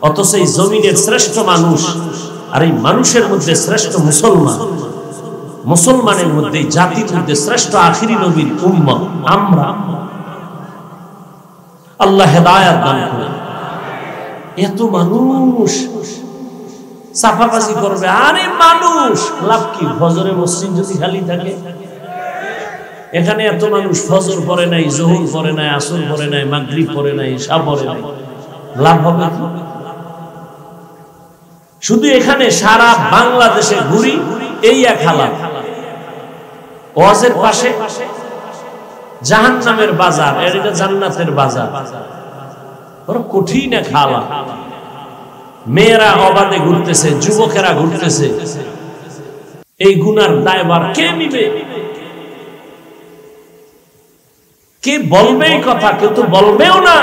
S1: অথচ এই জমিনের শ্রেষ্ঠ মানুষ, আর এই মানুষের মধ্যে শ্রেষ্ঠ মুসলমান, মুসলমানের মধ্যে জাতির মধ্যে শ্রেষ্ঠ আখিরি নবীর উম্মত আমরা। আল্লাহ হেদায়েত দান করুন। এত মানুষ সাফাবাজি করবে, আরে মানুষ লাভ কি? ফজরে মসজিদ যদি খালি থাকে, এখানে এত মানুষ ফজর পড়ে নাই, যোহর পড়ে নাই, আসর পড়ে নাই, মাগরিব পড়ে নাই, ইশা পড়ে নাই, লাভ হবে কি? শুধু এখানে সারা বাংলাদেশে ঘুরি, এই এক হালাত। ওয়াজের পাশে জাহান্নামের বাজার, এটা জান্নাতের বাজার, বড় কঠিন এক হালাত। মেয়েরা অবাধে ঘুরতেছে, যুবকেরা ঘুরতেছে, এই গুনার দায়ভার কে নিবে? কে বলবে এই কথা? কেউ তো বলবেও না।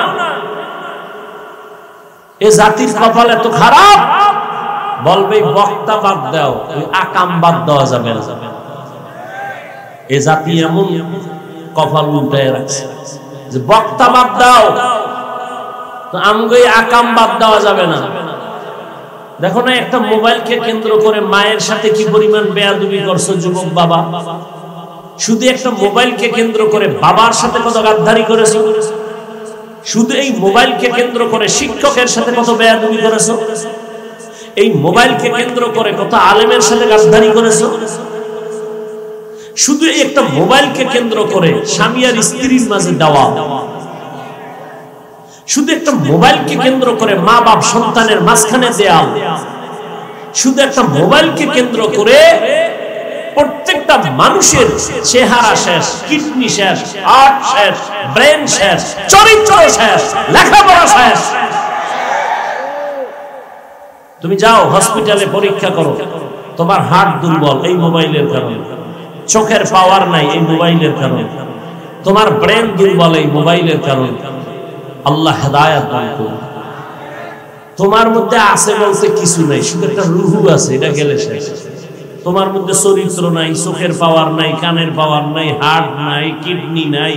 S1: এ জাতির কপাল এত খারাপ, বলবে বক্তা বাদ দাও, আকাম বাদ দেওয়া যাবে না। এ জাতি এমন কপাল উল্টায় রাখছে যে বক্তা বাদ দাও, তো আমগো আকাম বাদ দেওয়া যাবে না। দেখো না, একটা মোবাইলকে কেন্দ্র করে মায়ের সাথে কি পরিমাণ বেয়াদবি করছো যুবক বাবা। শুধু একটা মোবাইলকে কেন্দ্র করে বাবার সাথে কত গাদ্দারি করেছো। শুধু এই মোবাইলকে কেন্দ্র করে শিক্ষকের সাথে কত বেয়াদবি করেছো। এই মোবাইলকে কেন্দ্র করে কত আলেমের সাথে গাদ্দারি করেছো। শুধু একটা মোবাইলকে কেন্দ্র করে স্বামী আর স্ত্রীর মাঝে দেওয়া, শুধু একটা মোবাইলকে কেন্দ্র করে মা বাপ সন্তানের মাঝখানে দেওয়া, শুধু একটা মোবাইলকে কেন্দ্র করে প্রত্যেকটা মানুষের চেহারা শেষ, কিডনি শেষ, হার্ট শেষ, ব্রেন শেষ, চরিত্র শেষ, লেখাপড়া শেষ। তুমি যাও হসপিটালে পরীক্ষা করো, তোমার হার্ট দুর্বল এই মোবাইলের কারণে, চোখের পাওয়ার নাই এই মোবাইলের কারণে, তোমার ব্রেন দুর্বল এই মোবাইলের কারণে। আল্লাহ হেদায়েত দান করুন। তোমার মধ্যে আছে বলতে কিছু নাই, শুধু একটা রুহু আছে, এটা গেলে শেষ। তোমার মধ্যে চরিত্র নাই, চোখের পাওয়ার নাই, কানের পাওয়ার নাই, হার্ট নাই, কিডনি নাই,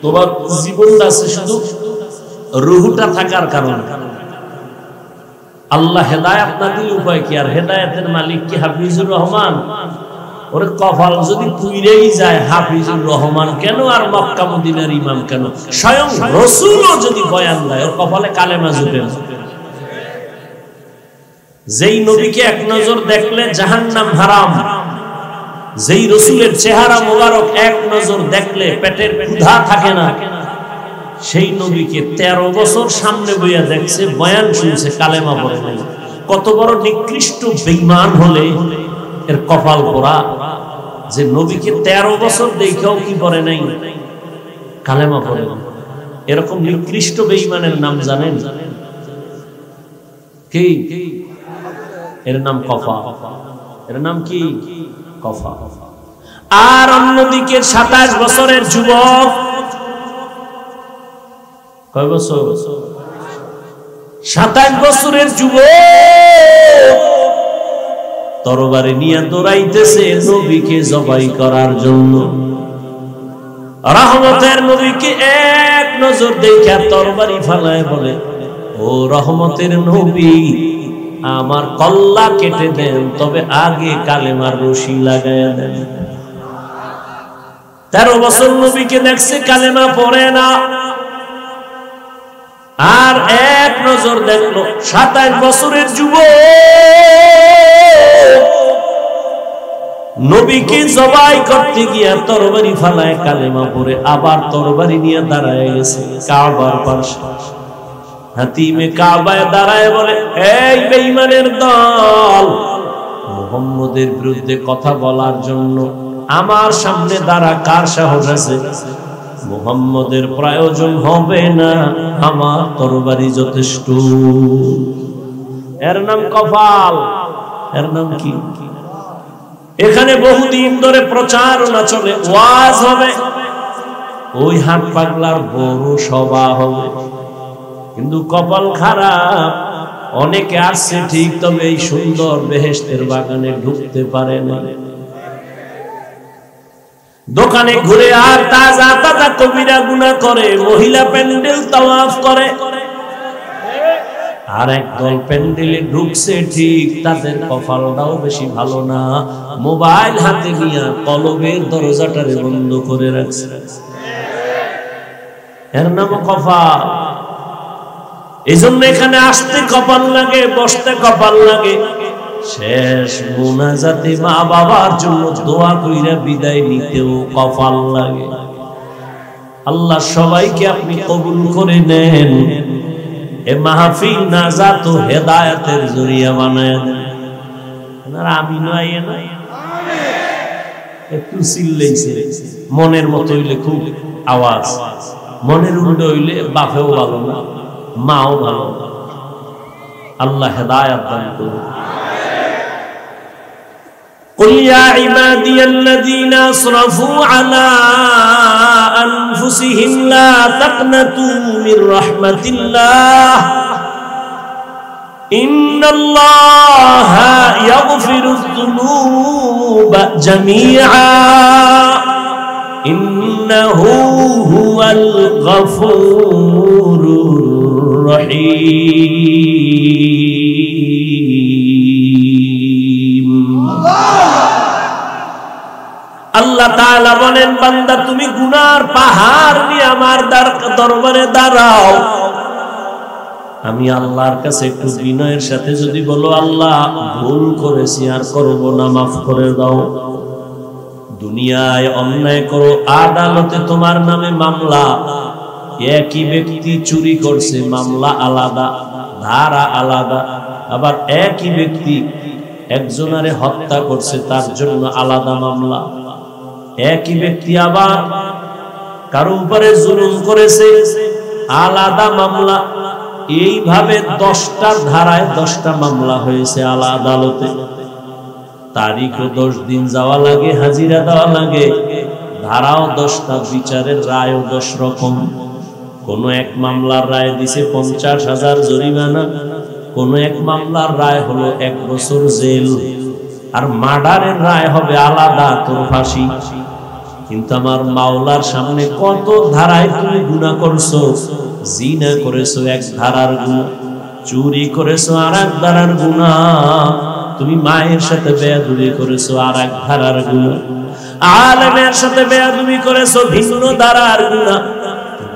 S1: তোমার জীবনটা আছে শুধু রুহুটা থাকার কারণে। আল্লাহ হেদায়েত না দিলে উপায় কি? আর হেদায়েতের মালিক কি হাফিজুর রহমান? ওরে কপাল যদি পুইরেই যায়, হাফিজুর রহমান কেন আর মক্কা মদিনার ইমাম কেন? স্বয়ং রাসূলও যদি বয়ান দেয়, ওর কপালে কালেমা জুটে না। যেই নবীকে এক নজর দেখলে জাহান্নাম হারাম, যেই রাসূলের চেহারা মোবারক এক নজর দেখলে পেটের ক্ষুধা থাকে না, সেই নবীকে 13 বছর সামনে বইয়া দেখছে, বয়ান শুনছে, কালেমা পড়ে নাই। কত বড় নিকৃষ্ট বেঈমান হলে এর কপাল পোড়া, যে নবীকে 13 বছর দেখেও কি পড়ে নাই, কালেমা পড়ে নাই। এরকম নিকৃষ্ট বেঈমানের নাম জানেন কি? এর নাম কফা। এর নাম কি? কফা। আর অন্যদিকে 27 বছরের যুবক, কয় বছর? 27 বছরের যুবক তরবারি নিয়ে দৌড়াইতেছে নবীকে জবাই করার জন্য। রহমতের নবীকে এক নজর দেখে তরবারি ফালায় বলে, ও রহমতের নবী, আমার কল্লা কেটে দেন, তবে আগে কালেমার রশি লাগাইয়া দেন। 13 বছর নবীকে দেখছে কালেমা পড়ে না, আর এক নজর দেখলো 27 বছরের যুবক নবীকে জবাই করতে গিয়া তরবারি ফালায় কালেমা পড়ে আবার তরবারি নিয়ে দাঁড়ায় গেছে কাবার পাশে। হাতিমে কাবায় দাঁড়ায় বলে, এই বেঈমানের দল, মুহাম্মদের বিরুদ্ধে কথা বলার জন্য আমার সামনে দাঁড়া কার সাহস আছে? মুহাম্মদের প্রয়োজন হবে না, আমার তরবারি যথেষ্ট। এর নাম কপাল, এর নাম কি? এখানে বহুদিন ধরে প্রচারণা চলে, ওয়াজ হবে, ওই হাট পাগলার বড় সভা হবে, কিন্তু কপাল খারাপ, অনেকে আসছে ঠিক, তবে এই সুন্দর বেহেশতের বাগানে ঢুকতে পারে না। দোকানে ঘুরে আর তাজা তাজা কবিরা গুনাহ করে, মহিলা প্যান্ডেল তাওয়াফ করে, আর একদল প্যান্ডেলে ঢুকছে ঠিক, তাদের কপালটাও বেশি ভালো না, মোবাইল হাতে নিয়ে কলবের দরজাটারে বন্ধ করে রাখছে। এর নাম কপাল। এই জন্য এখানে আসতে কপাল লাগে, বসতে কপাল লাগে, শেষ মুনাজাতে মা বাবার জন্য দোয়া কইরা বিদায় নিতেও কপাল লাগে। আল্লাহ সবাইকে আপনি কবুল করে নেন, এ মাহফিল নাজাত ও হেদায়েতের জরিয়া বানায় দেন। আমি নয় না, একটু চিল্লাইছে, মনের মতো হইলে খুব আওয়াজ, মনের উল্টো হইলে বাপেও ভালো না, মাও ভালো না। আল্লাহ হেদায়েত দান করুন। قل يا عبادي الذين أسرفوا على أنفسهم لا تقنطوا من رحمة الله إن الله يغفر الذنوب جميعا إنه هو الغفور الرحيم। আল্লাহ তাআলা বলেন, বান্দা তুমি গুনার পাহাড় নিয়ে আমার দরবারে দাঁড়াও, আমি আল্লাহর কাছে একটু বিনয়ের সাথে যদি বলো, আল্লাহ ভুল করেছি আর করব না, মাফ করে দাও। দুনিয়ায় অন্যায় করো, আদালতে তোমার নামে মামলা, একই ব্যক্তি চুরি করছে, মামলা আলাদা, ধারা আলাদা, আবার একই ব্যক্তি একজনারে হত্যা করছে, তার জন্য আলাদা মামলা। একই ব্যক্তি আবার কারো উপরে জুলুম করেছে, আলাদা মামলা। এইভাবে 10টা ধারায় 10টা মামলা হয়েছে আলাদা আদালতে। তারিখও 10 দিন যাওয়া লাগে, হাজিরা দেওয়া লাগে, ধারাও 10টা, বিচারের রায়ও 10 রকম। কোন এক মামলার রায় দিছে 50,000 জরিমানা, কোন এক মামলার রায় হলো 1 বছর জেল, আর মার্ডারের রায় হবে আলাদা, তোর ফাঁসি। কিন্তু আমার মাওলার সামনে কত ধারায় তুমি গুনাহ করছো। জিনা করেছো 1 ধারার গুনাহ, চুরি করেছো আর 1 ধারার গুনাহ, তুমি মায়ের সাথে বেয়াদবি করেছো আর 1 ধারার গুনাহ, আলেমের সাথে বেয়াদবি করেছো ভিন্ন ধারার গুনাহ।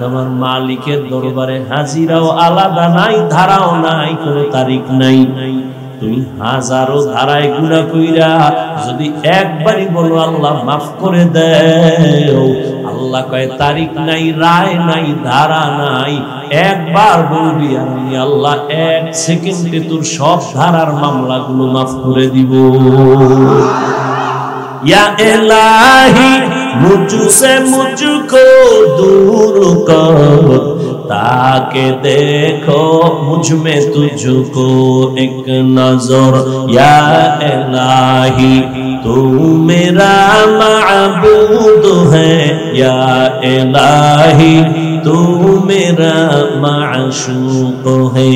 S1: আমার মালিকের দরবারে হাজিরাও আলাদা নাই, ধারাও নাই, কোনো তারিখ নাই। তুমি হাজারো ধারায় গুনাহ কইরা যদি একবারই বলো আল্লাহ মাফ করে দেও, আল্লাহ কয় তারিখ নাই, রায় নাই, ধারা নাই, একবার বলবি আমি আল্লাহ 1 সেকেন্ডে তোর সব ধারার মামলাগুলো মাফ করে দিব। या इलाही मुझसे मुझको दूर कर, ताकि देखो मुझ में तुझको एक नजर। या इलाही तू मेरा माबूद है, या इलाही तू मेरा माशूक है।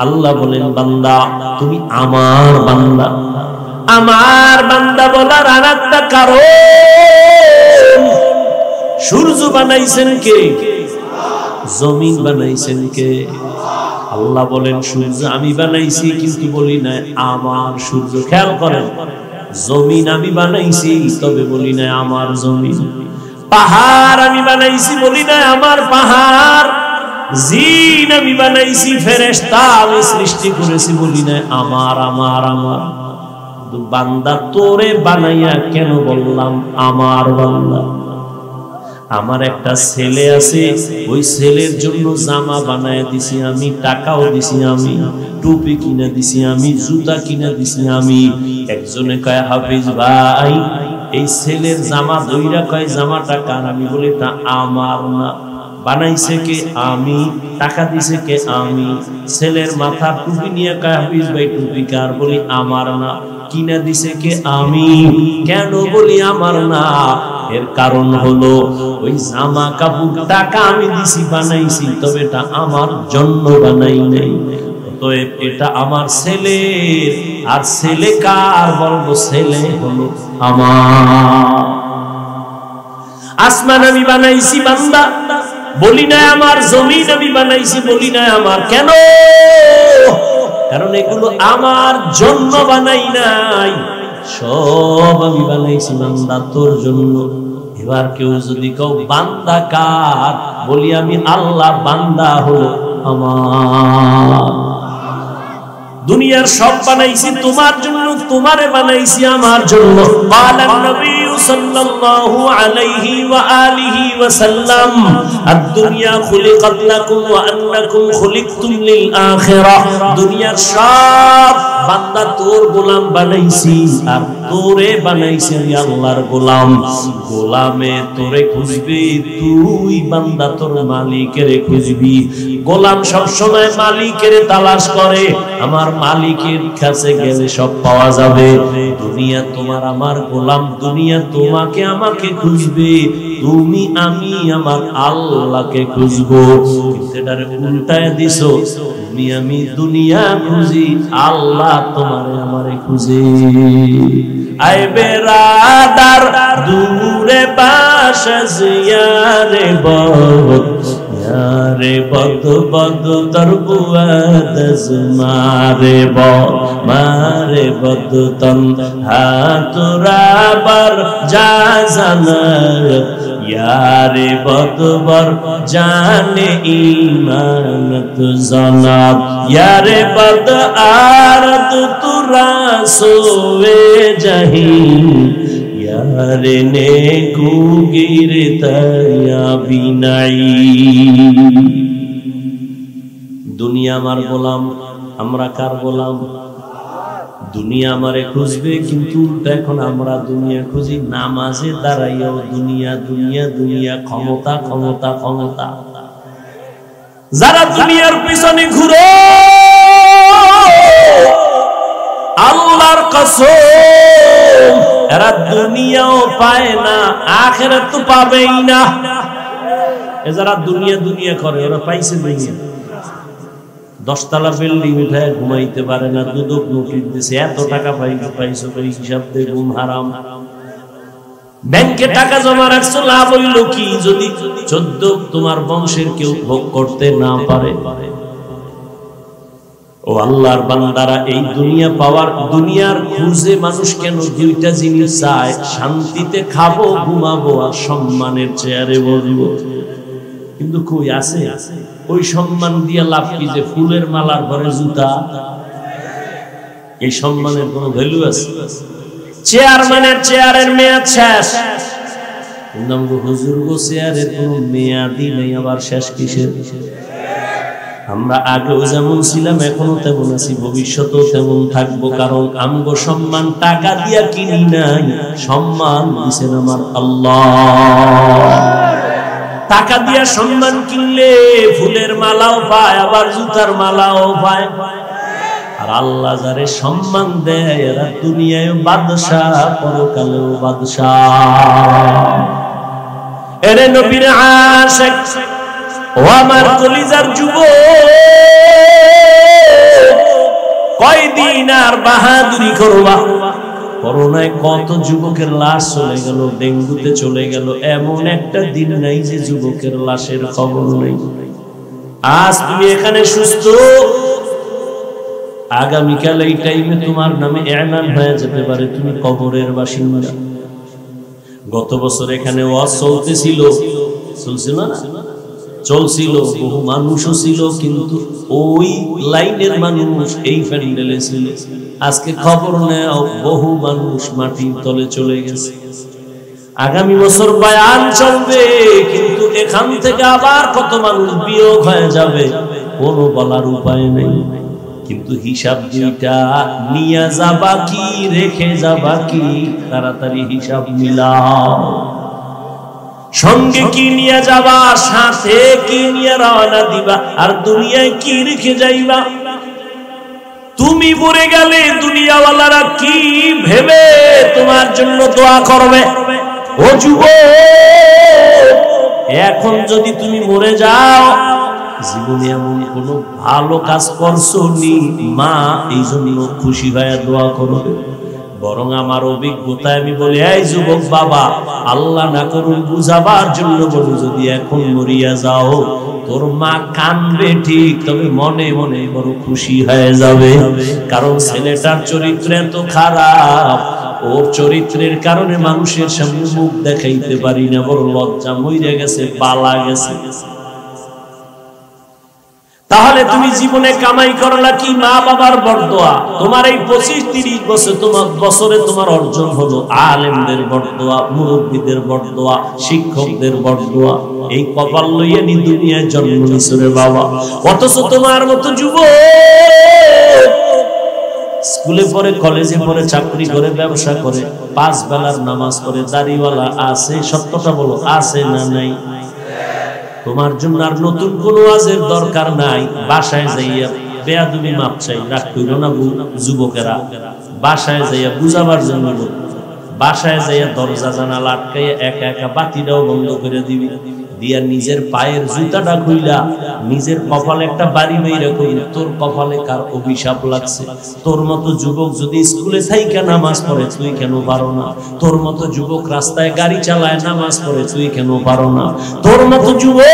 S1: আল্লাহ বলেন বান্দা তুমি আমার বান্দা। আমার বান্দা বলার আরেকটা কারণ, সূর্য বানাইছেন কে? জমিন বানাইছেন কে? আল্লাহ বলেন সূর্য আমি বানাইছি, কিন্তু বলি না আমার সূর্য। খেয়াল করেন, জমিন আমি বানাইছি, তবে বলি না আমার জমিন। পাহাড় আমি বানাইছি, বলি না আমার পাহাড়। জিন আমি বানাইছি, ফেরেশতা আমি সৃষ্টি করেছি, বলি না আমার আমার আমার। বান্দা তোরে বানাইয়া কেন বললাম আমার বান্দা? আমার একটা ছেলে আছে, ওই ছেলের জন্য জামা বানায় দিছি আমি, টাকাও দিছি আমি, টুপি কিনে দিছি আমি, জুতা কিনে দিছি আমি। একজনে কয় হাফিজ ভাই এই ছেলের জামা ধইরা কয় জামাটা কার? আমি বলি তা আমার না। বানাইছে কে? আমি। টাকা দিছে কে? আমি। ছেলের মাথা টুপি নিয়ে কয় হাফিজ ভাই টুপি কার? বলি আমার না। কিনা দিছে কে? আমি। কেন বলি আমার না? এর কারণ হলো ওই জামা কাপড় টাকা আমি দিছি, বানাইছি, তবে এটা আমার জন্য বানাই নাই। অতএব এটা আমার ছেলের। আর ছেলে কার? বলবো ছেলে হলো আমার। আসমান আমি বানাইছি বান্দা, বলি না আমার। জমিন আমি বানাইছি, বলি না আমার। কেন? কারণ এগুলো আমার জন্য বানাই নাই, সব আমি বানাইছি বান্দা তোর জন্য। এবার কেউ যদি কেউ বান্দা কার? বলি আমি আল্লাহ, বান্দা হলো আমার। দুনিয়ার সব বানাইছি তোমার জন্য, তোমারে বানাইছি আমার জন্য। ক্বালান নবী সাল্লাল্লাহু আলাইহি ওয়া আলিহি ওয়া সাল্লাম আদ-দুনিয়া খুলিকাত লাকুম ওয়া আন্নাকুম খুলিকতুম লিল আখিরাহ। দুনিয়ার সব বান্দা তোর গোলাম বানাইছি, আর তোরে বানাইছি আমি আল্লাহর গোলাম। গোলামে তোরে খুঁজবি, তুই বান্দা তোর মালিকের খুঁজবি। গোলাম সব সময় মালিকের তালাশ করে, আমার মালিকের কাছে গেলে সব পাওয়া যাবে। দুনিয়া তোমার আমার গোলাম, দুনিয়া তোমাকে আমাকে খুঁজবে, তুমি আমি আমার আল্লাহকে খুঁজবো। কিন্তু এটারে উল্টায় দিছো, তুমি আমি দুনিয়া খুঁজি, আল্লাহ তোমারে আমারে খুঁজে। আয় বেরাদার দূরে পাশে জিয়ারে বদ, यारे बद बद तरबुआद मारे बो मारे बद तन हातुरा बर जाजन यारे बद बर जाने ईमानत जनाब यारे बद आरत तुरा सोवे जही यारे ने कुगिरतया बिनाई। दुनिया हमार गोलाम, हमरा कार गोलाम? दुनिया हमारे खुजबे, किन्तु उल्टा एखन हमरा दुनिया खुजी। नामाजे दाঁড়াইয়াও दुनिया दुनिया दुनिया, क्षमता क्षमता क्षमता। যারা দুনিয়ার পিছনে ঘুরে আল্লাহর কসম এরা দুনিয়াও পায় না, আখিরাত তো পাবেই না। যারা দুনিয়া দুনিয়া করে ওরা পাইছে দুনিয়া। 10 তলা বিল্ডিং উঠায় ঘুমাইতে পারে না, দুদক নোটিশ দিছে এত টাকা পাইছো, এই হিসাব দিয়ে ঘুম হারাম। ব্যাংকে টাকা জমা রাখছো, লাভ হইল কি যদি 14 তোমার বংশের কেউ ভোগ করতে না পারে? ও আল্লাহর বান্দারা, এই দুনিয়া পাওয়ার, দুনিয়ার খুঁজে মানুষ কেন দুইটা জিনিস চায়? শান্তিতে খাবো, ঘুমাবো, আর সম্মানের চেয়ারে বসবো। কিন্তু কই আছে? ওই সম্মান দিয়া লাভ কি? যে ফুলের মালার ঘরে জুতা, এই সম্মানের কোনো ভ্যালু আছে? চেয়ারম্যানের চেয়ারের মেয়াদ শেষ, কিন্তু হুজুর গো চেয়ারের কোনো মেয়াদই নেই, আবার শেষ কিসের? আমরা আগেও যেমন ছিলাম এখনো তেমন আছি, ভবিষ্যতেও তেমন থাকবো। কারণ আমগো সম্মান টাকা দিয়া কিনি নাই, সম্মান দিছেন আমার আল্লাহ। টাকা দিয়া সম্মান কিনলে ফুলের মালাও পায়, আবার জুতার মালাও পায়। আর আল্লাহ যারে সম্মান দেয় এরা দুনিয়ায় বাদশাহ, পরকালেও বাদশাহ। এরে নবীর আশিক ও আমার কলিজার যুবক, কয়দিন আর বাহাদুরি করবা? করোনায় কত যুবকের লাশ চলে গেল, ডেঙ্গুতে চলে গেল, এমন একটা দিন নাই যে যুবকের লাশের খবর নেই। আজ তুমি এখানে সুস্থ, আগামীকাল এই টাইমে তোমার নামে এলান হয়ে যেতে পারে তুমি কবরের বাসিন্দা। গত বছর এখানে ওয়াজ চলতেছিল, চলছিল না? চলছিল, বহু মানুষও ছিল, কিন্তু ওই লাইনের মানুষ এই প্যান্ডেলে ছিল। আজকে খবর নেও বহু মানুষ মাটির তলে চলে গেছে। আগামী বছর বয়ান চলবে, কিন্তু এখান থেকে আবার কত মানুষ বিয়োগ হয়ে যাবে কোনো বলার উপায় নেই। কিন্তু হিসাব দুইটা, নিয়ে যাবা কি রেখে যাবা কি, তাড়াতাড়ি হিসাব মিলাও। সঙ্গে কি নিয়ে যাবা, সাথে কি নিয়ে রওনা দিবা, আর দুনিয়ায় কি রেখে যাইবা? তুমি মরে গেলে দুনিয়াওয়ালারা কি ভেবে তোমার জন্য দোয়া করবে? ও যুবক, এখন যদি তুমি মরে যাও, জীবনে এমন কোনো ভালো কাজ করছো নি মা এই জন্য খুশি হয়ে দোয়া করবে? বরং আমার অভিজ্ঞতায় আমি বলি, এই যুবক বাবা, আল্লাহ না করুন বুঝাবার জন্য বলি, যদি এখন মরিয়া যাও তোর মা কাঁদবে ঠিক, তবে মনে মনে বড় খুশি হয়ে যাবে। কারণ ছেলেটার চরিত্র এত খারাপ, ওর চরিত্রের কারণে মানুষের সামনে মুখ দেখাইতে পারি না, বড় লজ্জা, মইরা গেছে, বালা গেছে। তাহলে তুমি জীবনে কামাই করলা কি? মা বাবার বরদোয়া। তোমার এই 25-30 বছর বছরে তোমার অর্জন হলো আলেমদের বরদোয়া, মুরব্বীদের বরদোয়া, শিক্ষকদের বরদোয়া। এই কপাল লইয়া নি দুনিয়ায় জন্ম নিছো রে বাবা। অথচ তোমার মতো যুবক স্কুলে পড়ে, কলেজে পড়ে, চাকরি করে, ব্যবসা করে, 5 বেলার নামাজ পড়ে, দাড়িওয়ালা আছে, সত্যটা বলো, আছে না নাই? তোমার জন্য আর নতুন কোনো ওয়াজের দরকার নাই। বাসায় যাইয়া বেয়াদবি মাপ চাই, রাগ কইরো না যুবকেরা। বাসায় যাইয়া বুঝাবার জন্য, বাসায় যাইয়া দরজা জানালা আটকাইয়া একা একা বাতিটাও বন্ধ করে দিবি, দিয়া নিজের পায়ের জুতাটা খুইলা নিজের কপালে একটা বাড়ি মেরে কইল, তোর কপালে কার অভিশাপ লাগছে? তোর মতো যুবক যদি স্কুলে থাইকা নামাজ পড়ে, তুই কেন পারো না? তোর মতো যুবক রাস্তায় গাড়ি চালায় নামাজ পড়ে, তুই কেন পারো না? তোর মতো যুবক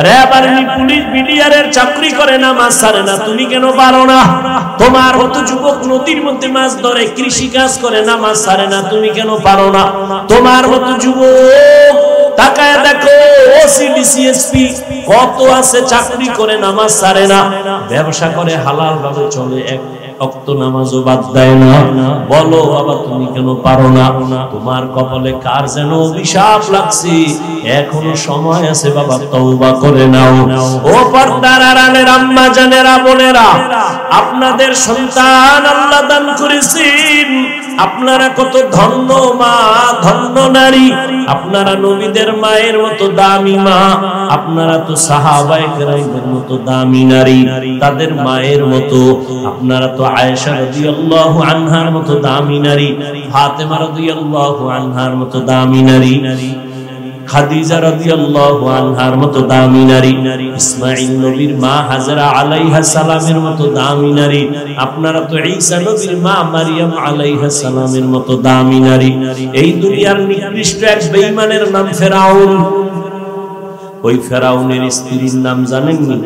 S1: র‍্যাব আর্মি পুলিশ বিডিআরের চাকরি করে, নামাজ ছাড়ে না, তুমি কেন পারো না? তোমার মতো যুবক নদীর মধ্যে মাছ ধরে, কৃষি কাজ করে, নামাজ ছাড়ে না, তুমি কেন পারো না? তোমার মতো যুবক তাকায় দেখো, ওসিডিসিএসপি কত আছে, চাকরি করে, নামাজ ছাড়ে না, ব্যবসা করে, হালাল ভাবে চলে, এক ওয়াক্ত নামাজও বাদ দেয় না। বলো বাবা, তুমি কেন পারো না? তোমার কপালে কার যেন অভিশাপ লাগছে, এখনো সময় আছে বাবা, তওবা করে নাও। ও পর্দার আড়ালের আম্মা জানেরা, বোনেরা, আপনাদের সন্তান আল্লাহ দান করেছেন, আপনারা কত ধন্য মা, ধন্য নারী। আপনারা নবীদের মায়ের মতো দামি মা, আপনারা তো সাহাবায়ে কেরামের মতো দামি নারী, তাদের মায়ের মতো। আপনারা তো আয়েশা রাদিয়াল্লাহু আনহার মতো দামি নারী, ফাতেমা রাদিয়াল্লাহু আনহার মতো দামি নারী, খাদিজা রাদিয়াল্লাহু আনহার মতো দামি নারী, ইসমাঈল নবীর মা হাজরা আলাইহা সালামের মতো দামি নারী। আপনারা তো ঈসা নবীর মা মারিয়াম আলাইহা সালামের মতো দামি নারী। এই দুনিয়ার নিকৃষ্ট এক বেঈমানের নাম ফেরাউন। ওই ফেরাউনের স্ত্রীর নাম জানেননি?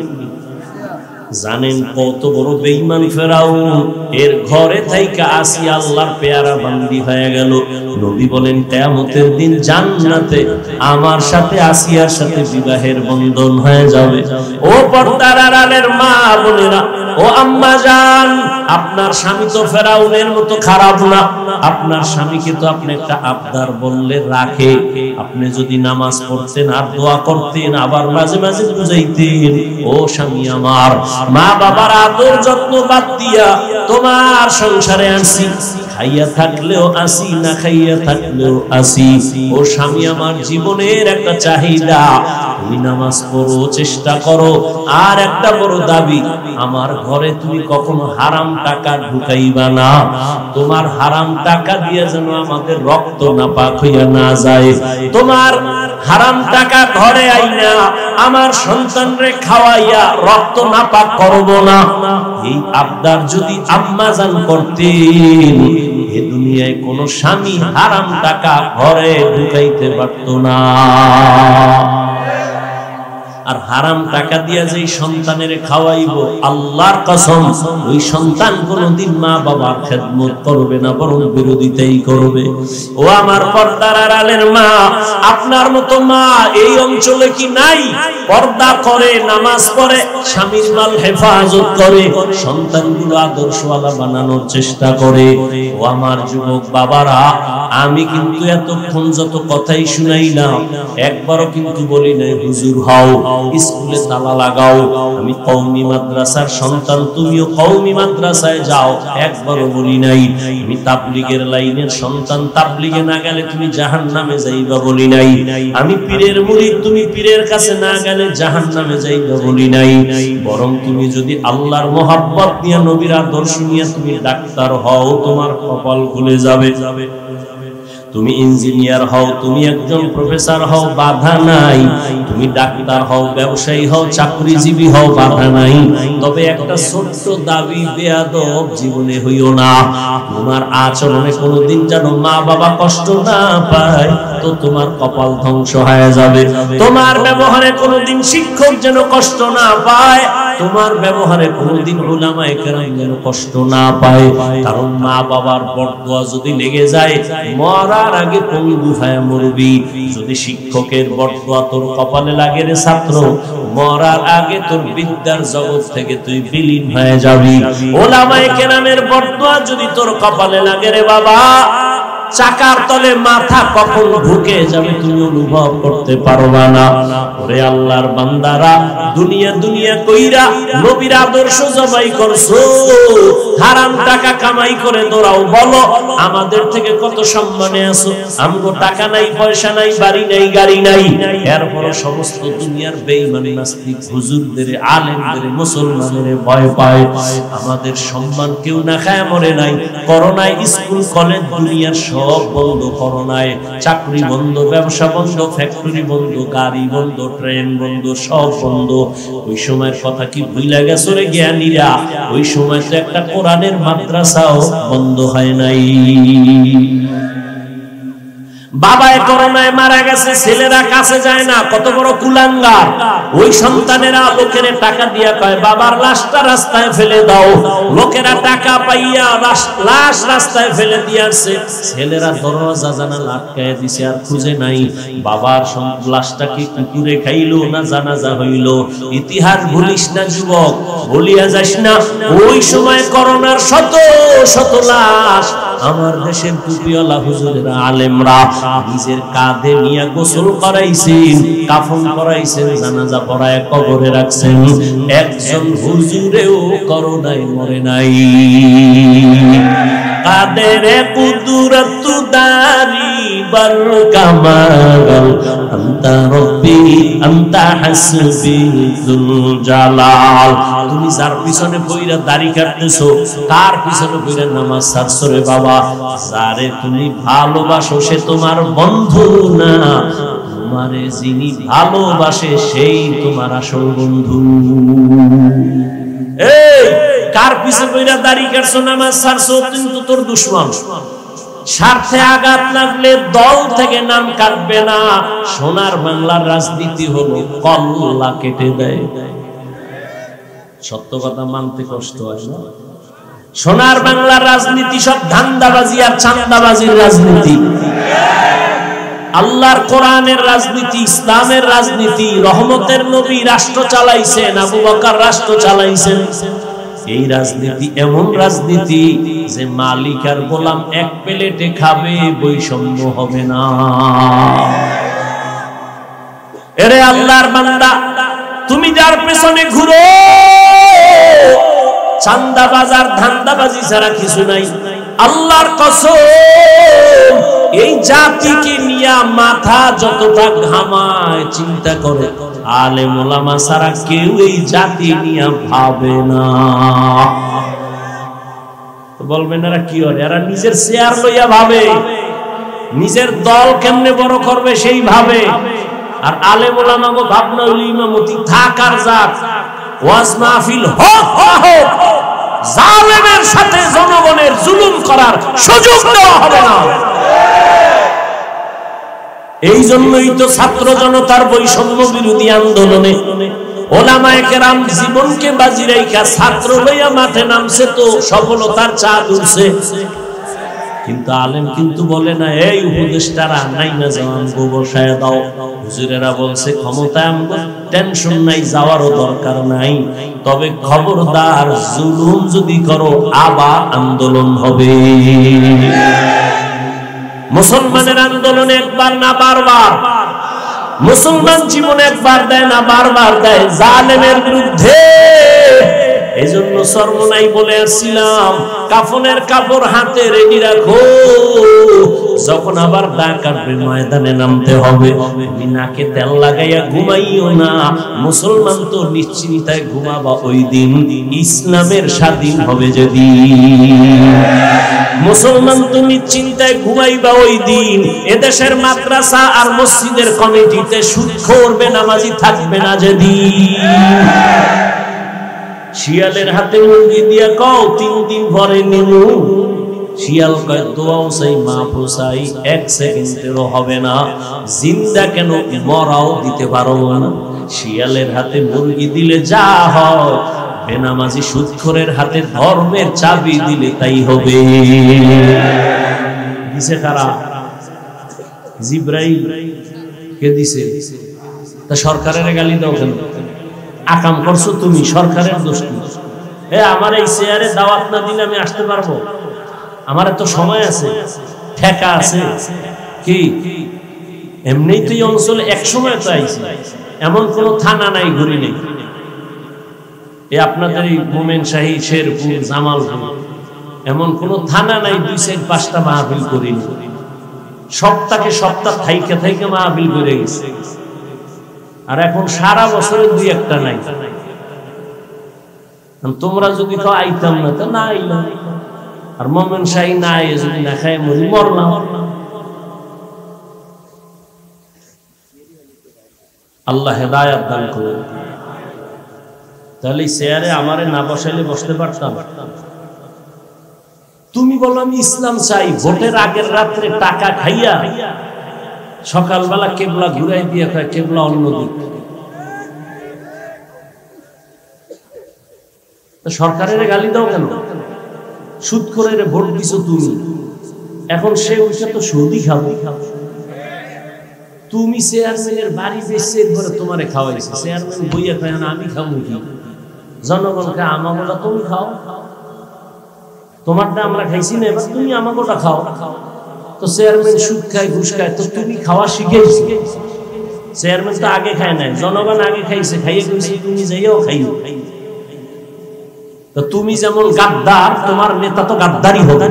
S1: জানেন কত বড় বেঈমান ফেরাউন? এর ঘরে থাইকা আসিয়া আল্লাহর পেয়ারা বান্দি হয়ে গেল। নবী বলেন, কিয়ামতের দিন জান্নাতে আমার সাথে আসিয়ার সাথে বিবাহের বন্ধন হয়ে যাবে। ও পর্দার আড়ালের মা বোনেরা, ও আম্মা জান, আপনার স্বামী তো ফেরাউনের মতো খারাপ না। আপনার স্বামীকে তো আপনি একটা আবদার বললে রাখে। আপনি যদি নামাজ পড়তেন আর দোয়া করতেন, আবার মাঝে মাঝে বুঝাইতেন, ও স্বামী আমার, মা বাবার আদর যত্ন বাদ দিয়া তোমার সংসারে আসি, খাইয়া থাকলেও আসি, না খাইয়া থাকলেও আসি। ও স্বামী আমার, জীবনের একটা চাহিদা, তুমি নামাজ পড়ো, চেষ্টা করো। আর একটা বড় দাবি, আমার ঘরে তুমি কখনো হারাম টাকা ঢুকাইবা না। তোমার হারাম টাকা দিয়ে যেন আমাদের রক্ত নাপাক হইয়া না যায়। তোমার হারাম টাকা ঘরে আইনা আমার সন্তানরে খাওয়াইয়া রক্ত নাপাক করব না, এই আবদার যদি আম্মা জান করতেন, এই দুনিয়ায় কোন স্বামী হারাম টাকা ঘরে ঢুকাইতে পারত না। আর হারাম টাকা দিয়া যে সন্তানের খাওয়াইবো, আল্লাহর কসম ওই সন্তান কোনদিন মা বাবার খেদমত করবে না, বরং বিরোধিতাই করবে। ও আমার পর্দার আড়ালের মা, আপনার মতো মা এই অঞ্চলে কি নাই? পর্দা করে, নামাজ পড়ে, স্বামীর মাল হেফাজত করে, সন্তানগুলো আদর্শওয়ালা বানানোর চেষ্টা করে। ও আমার যুবক বাবারা, আমি কিন্তু এতক্ষণ যত কথাই শুনাইলাম, একবারও কিন্তু বলি নাই হুজুর হও, স্কুলে তালা লাগাও, আমি কওমি মাদ্রাসার সন্তান, তুমিও কওমি মাদ্রাসায় যাও, একবারও বলি নাই। আমি তাবলীগের লাইনের সন্তান, তাবলীগে না গেলে তুমি জাহান্নামে যাইবা বলি নাই। আমি পীরের মুরিদ, তুমি পীরের কাছে না গেলে জাহান্নামে যাইবা বলি নাই। বরং তুমি যদি আল্লাহর মহব্বত নিয়ে, নবীর আদর্শ নিয়ে তুমি ডাক্তার হও, তোমার কপাল খুলে যাবে। তুমি ইঞ্জিনিয়ার হও, তুমি একজন প্রফেসর হও, বাধা নাই। তুমি ডাক্তার হও, ব্যবসায়ী হও, চাকরিজীবী হও, বাধা নাই। তবে একটা ছোট্ট দাবি, বেয়াদব জীবনে হইও না। তোমার আচরণে কোনোদিন যেন মা বাবা কষ্ট না পায়, তো তোমার কপাল ধ্বংস হয়ে যাবে। তোমার ব্যবহারে কোনোদিন শিক্ষক যেন কষ্ট না পায়, তোমার ব্যবহারে কোনোদিন উলামায়ে কেরাম যেন কষ্ট না পায়। কারণ মা বাবার বরদোয়া যদি লেগে যায়, মরার আগে পঙ্গু হয়ে মরবি। যদি শিক্ষকের বরদোয়া তোর কপালে লাগে রে ছাত্র, মরার আগে তোর বিদ্যার জগৎ থেকে তুই বিলীন হয়ে যাবি। উলামায়ে কেরামের বরদোয়া যদি তোর কপালে লাগে রে বাবা, চাকার তলে মাথা কখন ঢুকে যাবে তুমি অনুভব করতে পারবা না। ওরে আল্লাহর বান্দারা, দুনিয়া দুনিয়া কইরা নবীর আদর্শ জবাই করছো, হারাম টাকা কামাই করে দৌড়াও। বলো আমাদের থেকে কত সম্মানে আছো? আমগো টাকা নাই, পয়সা নাই, বাড়ি নাই, গাড়ি নাই, এরপরে সমস্ত দুনিয়ার বেঈমান নাস্তিক হুজুরদের, আলেমদের, মুসলমানের ভয় পায়। আমাদের সম্মান কেউ না খায় মরে নাই। করোনায় স্কুল কলেজ দুনিয়ার সব বন্ধ, করোনায় চাকরি বন্ধ, ব্যবসা বন্ধ, ফ্যাক্টরি বন্ধ, গাড়ি বন্ধ, ট্রেন বন্ধ, সব বন্ধ। ওই সময়ের কথা কি ভুলে গেছো রে জ্ঞানীরা? ওই সময় তো একটা কোরআনের মাদ্রাসাও বন্ধ হয় নাই। বাবায় করোনায় মারা গেছে, ছেলেরা কাছে যায় না, কত বড় কুলাঙ্গার। ওই সন্তানেরা লোকের টাকা দিয়া কয় বাবার লাশটা রাস্তায় ফেলে দাও। লোকেরা টাকা পাইয়া লাশ রাস্তায় ফেলে দিয়েছে। ছেলেরা দরজা জানালা আটকায় দিছে, আর খুঁজে নাই বাবার লাশটা কি কুকুরে খাইলো না জানাজা হইল। ইতিহাস ভুলিস না যুবক, ভুলিয়া যাস না। ওই সময় করোনার শত শত লাশ আমার দেশের টুপিওয়ালা হুজুরেরা, আলেমরা নিজের কাঁধে নিয়ে গোসল করাইছেন, কাফন করাইছেন, জানাজা পড়ায় কবরে রাখছেন। একজন হুজুরেও করোনায় মরে নাই। কাদের কুদরত দারি বার কামাল, আনতা রব্বি আনতা হাসবি যুল জালাল। তুমি যার পিছনে বইরা দাড়ি কাটতেছো, কার পিছনে বইরা নামাজ ছাড়ছো রে বাবা? যারে তুমি ভালোবাসো সে তোমার বন্ধু না, তোমারে যিনি ভালোবাসে সেই তোমার আসল বন্ধু। এই কার পিছনে বইরা দাড়ি কাটছো, নামাজ ছাড়ছো, কিন্তু তোর দুশমন। স্বার্থে আঘাত লাগলে দল থেকে নাম কাটবে না। সোনার বাংলার রাজনীতি হলো কল্লা কেটে দেয়। সত্য কথা মানতে কষ্ট হয় না? সোনার বাংলার রাজনীতি সব ধান্দাবাজি আর চান্দাবাজির রাজনীতি। আল্লাহর কোরআনের রাজনীতি, ইসলামের রাজনীতি। রহমতের নবী রাষ্ট্র চালাইছেন, আবু বকর রাষ্ট্র চালাইছেন। এই রাজনীতি এমন রাজনীতি যে মালিক আর গোলাম এক প্লেটে খাবে, বৈষম্য হবে না। এরে আল্লাহর বান্দা, তুমি যার পেছনে ঘুরো, চান্দাবাজার ধান্দাবাজি ছাড়া কিছু নাই। আল্লাহর কসম, এই জাতিকে নিয়ে মাথা যতটা ঘামায়, চিন্তা করে, আলেম ওলামা ছাড়া কেউ এই জাতি নিয়ে ভাবে না। বলবেন এরা কি করে? এরা নিজের শেয়ার লইয়া ভাবে, নিজের দল কেমনে বড় করবে সেই ভাবে। আর আলেম ওলামাগো ভাবনা হইল ইমামতি থাকার জাত, ওয়াজ মাহফিল হোক হোক, জালেমের সাথে জনগণের জুলুম করার সুযোগ দেওয়া হবে না। এই জন্যই তো ছাত্র জনতার বৈষম্য বিরোধী আন্দোলনে ওলামায়ে কেরাম জীবনকে বাজি রাইখা ছাত্র লইয়া মাঠে নামছে, তো সফলতার চাঁদ উঠছে। কিন্তু আলেম কিন্তু বলে না, এই উপদেষ্টারা নাই না যাওয়ান গো বসায় দাও। হুজুরেরা বলছে ক্ষমতায় আমগো টেনশন নাই, যাওয়ারও দরকার নাই, তবে খবরদার জুলুম যদি করো আবার আন্দোলন হবে। মুসলমানের আন্দোলন একবার না বারবার, মুসলমান জীবন একবার দেয় না বারবার দেয় জালেমের বিরুদ্ধে। এই জন্য সর্বনাই বলে আসছিলাম, কাফনের কাপড় হাতে রেডি রাখো, যখন আবার দা কাটবে ময়দানে নামতে হবে। তুমি নাকে তেল লাগাইয়া ঘুমাইও না, মুসলমান তো নিশ্চিন্তায় ঘুমাবা ওই দিন ইসলামের স্বাধীন হবে যেদিন। মুসলমান তো নিশ্চিন্তায় ঘুমাইবা ওই দিন এদেশের মাদ্রাসা আর মসজিদের কমিটিতে সুদখোর বেনামাজি থাকবে না যেদিন। শিয়ালের হাতে মুরগি দিয়া কও 3 দিন পরে নিমু, শিয়াল কয় দোয়াও চাই মাফও চাই, 1 সেকেন্ডেরও হবে না, জিন্দা কেন মরাও দিতে পারো না। শিয়ালের হাতে মুরগি দিলে যা হয়, বেনামাজি সুদখোরের হাতে ধর্মের চাবি দিলে তাই হবে। দিছে কারা? জিব্রাইল। কে দিছে? তা সরকারের গালি দাও কেন? আকাম করছো তুমি, সরকারের দোষ কি? আমার এই চেয়ারে দাওয়াত না দিলে আমি আসতে পারবো? আমার তো সময় আছে, ঠেকা আছে কি? এমনিই তো এই অঞ্চলে এক সময় তো আইছি, এমন কোন থানা নাই ঘুরি নেই। এই আপনাদের এই মোমেন শাহী, শেরপুর, জামালপুর, এমন কোন থানা নাই 2-5টা মাহফিল করিনি। সপ্তাহে সপ্তাহ থাইকে থাইকে মাহফিল করে গেছে। আর এখন সারা বছরে 2-1টা নাই। তোমরা যদি তো আইতাম না, তো না আইলাম। আর মোমেন শাহী না আইয়ে যদি না খাই মরি, মরলাম। আল্লাহ হেদায়েত দান করুন। তাহলে চেয়ারে আমারে না বসাইলে বসতে পারতাম? তুমি বলো আমি ইসলাম চাই, ভোটের আগের রাত্রে টাকা খাইয়া সকালবেলা কেবলা ঘুরাই দিয়ে খায়, কেবলা অন্যদিক। সরকারের গালি দাও কেন? সুদখোরের ভোট দিছো তুমি, এখন সে ওইটা তো সুদই খাবে। তুমি চেয়ারম্যানের বাড়ি বেচে ধরে তোমারে খাওয়াইছে, চেয়ারম্যান বইয়া খায় না, আমি খাবো কি? জনগণকে আমাগোটা তুমি খাও, তোমারটা আমরা খাইছি না, এবার তুমি আমাগোটা খাও। তো চেয়ারম্যান সুদ খায়, ঘুষ খায়, তো তুমি খাওয়া শিখেছি। চেয়ারম্যান তো আগে খায় নাই, জনগণ আগে খাইছে, খাইয়ে কইছে তুমি যাইও খাইও। তো তুমি যেমন গাদ্দার, তোমার নেতা তো গাদ্দারি হবে।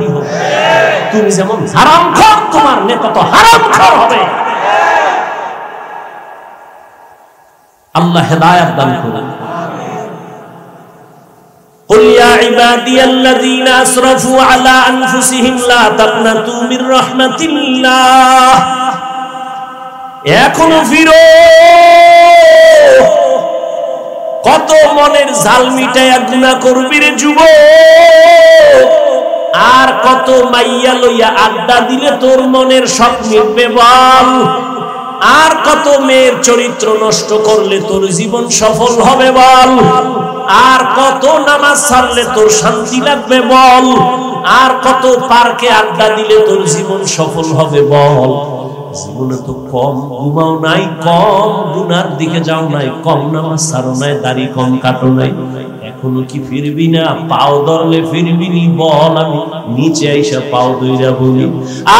S1: তুমি যেমন হারামখোর, তোমার নেতা তো হারামখোর হবে। আল্লাহ হেদায়েত দান করুন। قل يا عبادي الذين اسرفوا على انفسهم لا تقنطوا من رحمة الله। এখনো ফিরো, কত মনের জাল মিটাইয়া গুনাহ করবি রে যুবক, আর কত মাইয়া লইয়া আড্ডা দিলে তোর মনের শখ মিটবে বল, আর কত মেয়ের চরিত্র নষ্ট করলে তোর জীবন সফল হবে বল, আর কত নামাজ ছাড়লে তোর শান্তি লাগবে বল, আর কত পার্কে আড্ডা দিলে তোর জীবন সফল হবে বল। জীবনে তো কম ঘুমাও নাই, কম গুনার দিকে যাও নাই, কম নামাজ ছাড়ো নাই, দাড়ি কম কাটো নাই, এখনো কি ফিরবি না? পাও ধরলে ফিরবি নি? বল আমি নিচে আইসা পাও ধইরা বলি।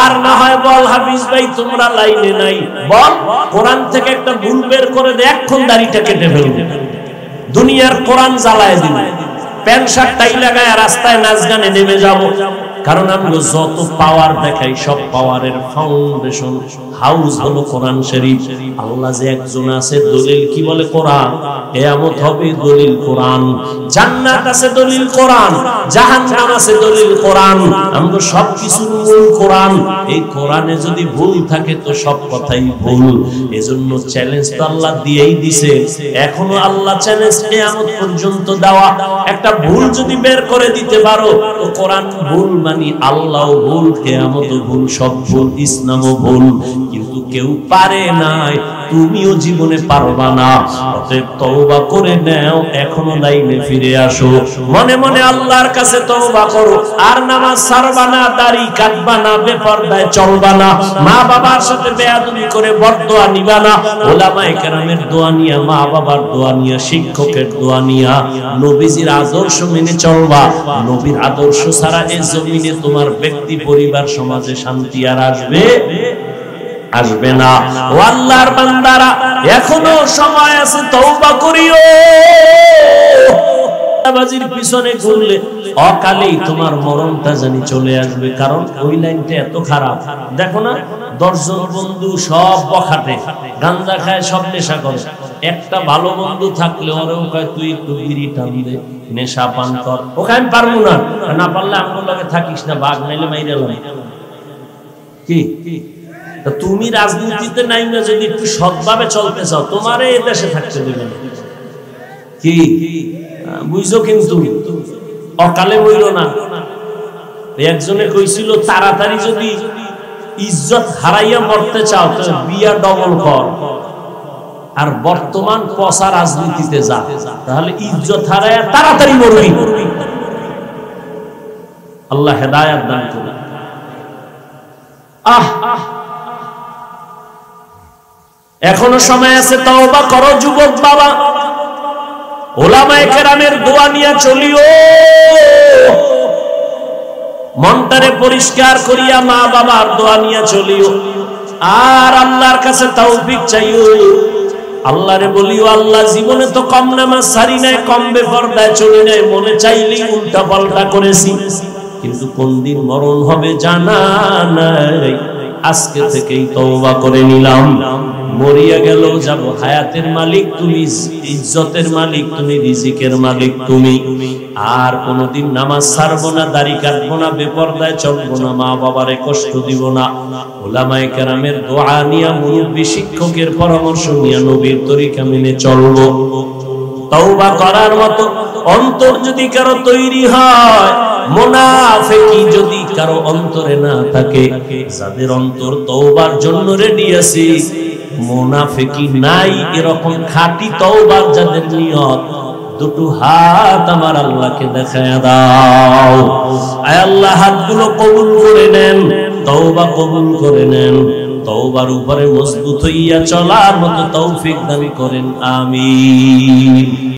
S1: আর না হয় বল হাফিজ ভাই তোমরা লাইনে নাই, বল কোরআন থেকে একটা ভুল বের করে দে, এখন দাড়িটা কেটে ফেলবে। দুনিয়ার কোরআন জ্বালায় দিবে, প্যান্ট শার্ট টাই লাগায় রাস্তায় নাচ গানে নেমে যাব, কারণ আমরা যত পাওয়ার দেখাই সব পাওয়ারের ফাউন্ডেশন হাউস হলো কোরআন শরীফ। আল্লাহ যে একজন আছে দলিল কি বলে কোরআন, কিয়ামত হবে দলিল কোরআন, জান্নাত আছে দলিল কোরআন, জাহান্নাম আছে দলিল কোরআন। আমরা সবকিছুর মূল কোরআন। এই কোরআনে যদি ভুল থাকে তো সব কথাই ভুল। এজন্য চ্যালেঞ্জ তো আল্লাহ দিয়েই দিছে, এখনো আল্লাহ চ্যালেঞ্জ কিয়ামত পর্যন্ত দেওয়া। একটা ভুল যদি বের করে দিতে পারো তো কোরআন ভুল মানি, আল্লাহও ভুল, কিয়ামতও ভুল, সব ভুল, ইসলামও ভুল। কিন্তু কেউ পারে নাই, তুমিও জীবনে পারবা না। অতএব তওবা করে নাও, এখনো লাইনে ফিরে আসো, মনে মনে আল্লাহর কাছে তওবা করো। আর নামাজ ছাড়বা না, দাড়ি কাটবা না, বেপরদায় চলবা না, মা বাবার সাথে বেয়াদবি করে বরদোয়া নিবা না। ওলামায়ে কেরামের দোয়া নিয়া, মা বাবার দোয়া নিয়া, শিক্ষকের দোয়া নিয়া নবীজির আদর্শ মেনে চলবা। নবীর আদর্শ ছাড়া এই জমিনে তোমার ব্যক্তি, পরিবার, সমাজে শান্তি আর আসবে না। ও আল্লাহর বান্দারা, এখনো সময় আছে, তওবা করিও। বাজির পিছনে ঘুরলে অকালেই তোমার মরণটা জানি চলে আসবে। কারণ ওই লাইনটা এত খারাপ। দেখো না, 10 জন বন্ধু সব বখাটে, গাঁজা খায়, সব নেশা করে। একটা ভালো বন্ধু থাকলে ওরেও কয় তুই একটু বিড়ি টান দে, নেশা পান কর। ওকে আমি পারবো না, না পারলে আমার লগে থাকিস না, বাঘ নাইলে মাইরে এলাম। কি তুমি রাজনীতিতে নাই না, যদি একটু সৎভাবে চলতে চাও তোমার এই দেশে থাকতে দেবে না। কি বুঝছো? কিন্তু অকালে বইল না। একজনে কইছিল তাড়াতাড়ি যদি ইজ্জত হারাইয়া মরতে চাও তো বিয়া ডবল কর, আর বর্তমান পচা রাজনীতিতে যা, তাহলে ইজ্জত হারাইয়া তাড়াতাড়ি মরবি। আল্লাহ হেদায়েত দান করুন। এখনো সময় আছে, তওবা করো যুবক বাবা। ওলামায়ে কেরামের দোয়া নিয়ে চলিও, মনটারে পরিষ্কার করিয়া মা বাবার দোয়া নিয়ে চলিও। আর আল্লাহর কাছে তৌফিক চাইও। আল্লাহরে বলিও, আল্লাহ জীবনে তো কম নামাজ ছাড়ি নাই, কম বেপরদায় চলি নাই, মনে চাইলেই উল্টা পাল্টা করেছি, কিন্তু কোন দিন মরণ হবে জানা নাই। আজকে থেকেই তওবা করে নিলাম। মরিয়া গেল যাব, হায়াতের মালিক তুমি, ইজ্জতের মালিক তুমি, রিজিকের মালিক তুমি। আর কোনদিন নামাজ ছাড়বো না, দাড়ি কাটবো না, বেপরদায় চলবো না, মা বাবারে কষ্ট দিব না। ওলামায়ে কেরামের দোয়া নিয়া, মুরব্বী শিক্ষকের পরামর্শ নিয়া নবীর তরিকা মেনে চলবো। তওবা করার মতো অন্তর যদি কারো তৈরি হয়, মুনাফিকি যদি কারো অন্তরে না থাকে, যাদের অন্তর তওবার জন্য রেডি আছে, মুনাফিকি নাই, এরকম খাঁটি তওবার যাদের নিয়ত, দুটো হাত আমার আল্লাহকে দেখায়া দাও। আয় আল্লাহ, হাতগুলো কবুল করে নেন, তওবা কবুল করে নেন, তওবার উপরে মজবুত হইয়া চলার মতো তৌফিক দান করেন, আমিন।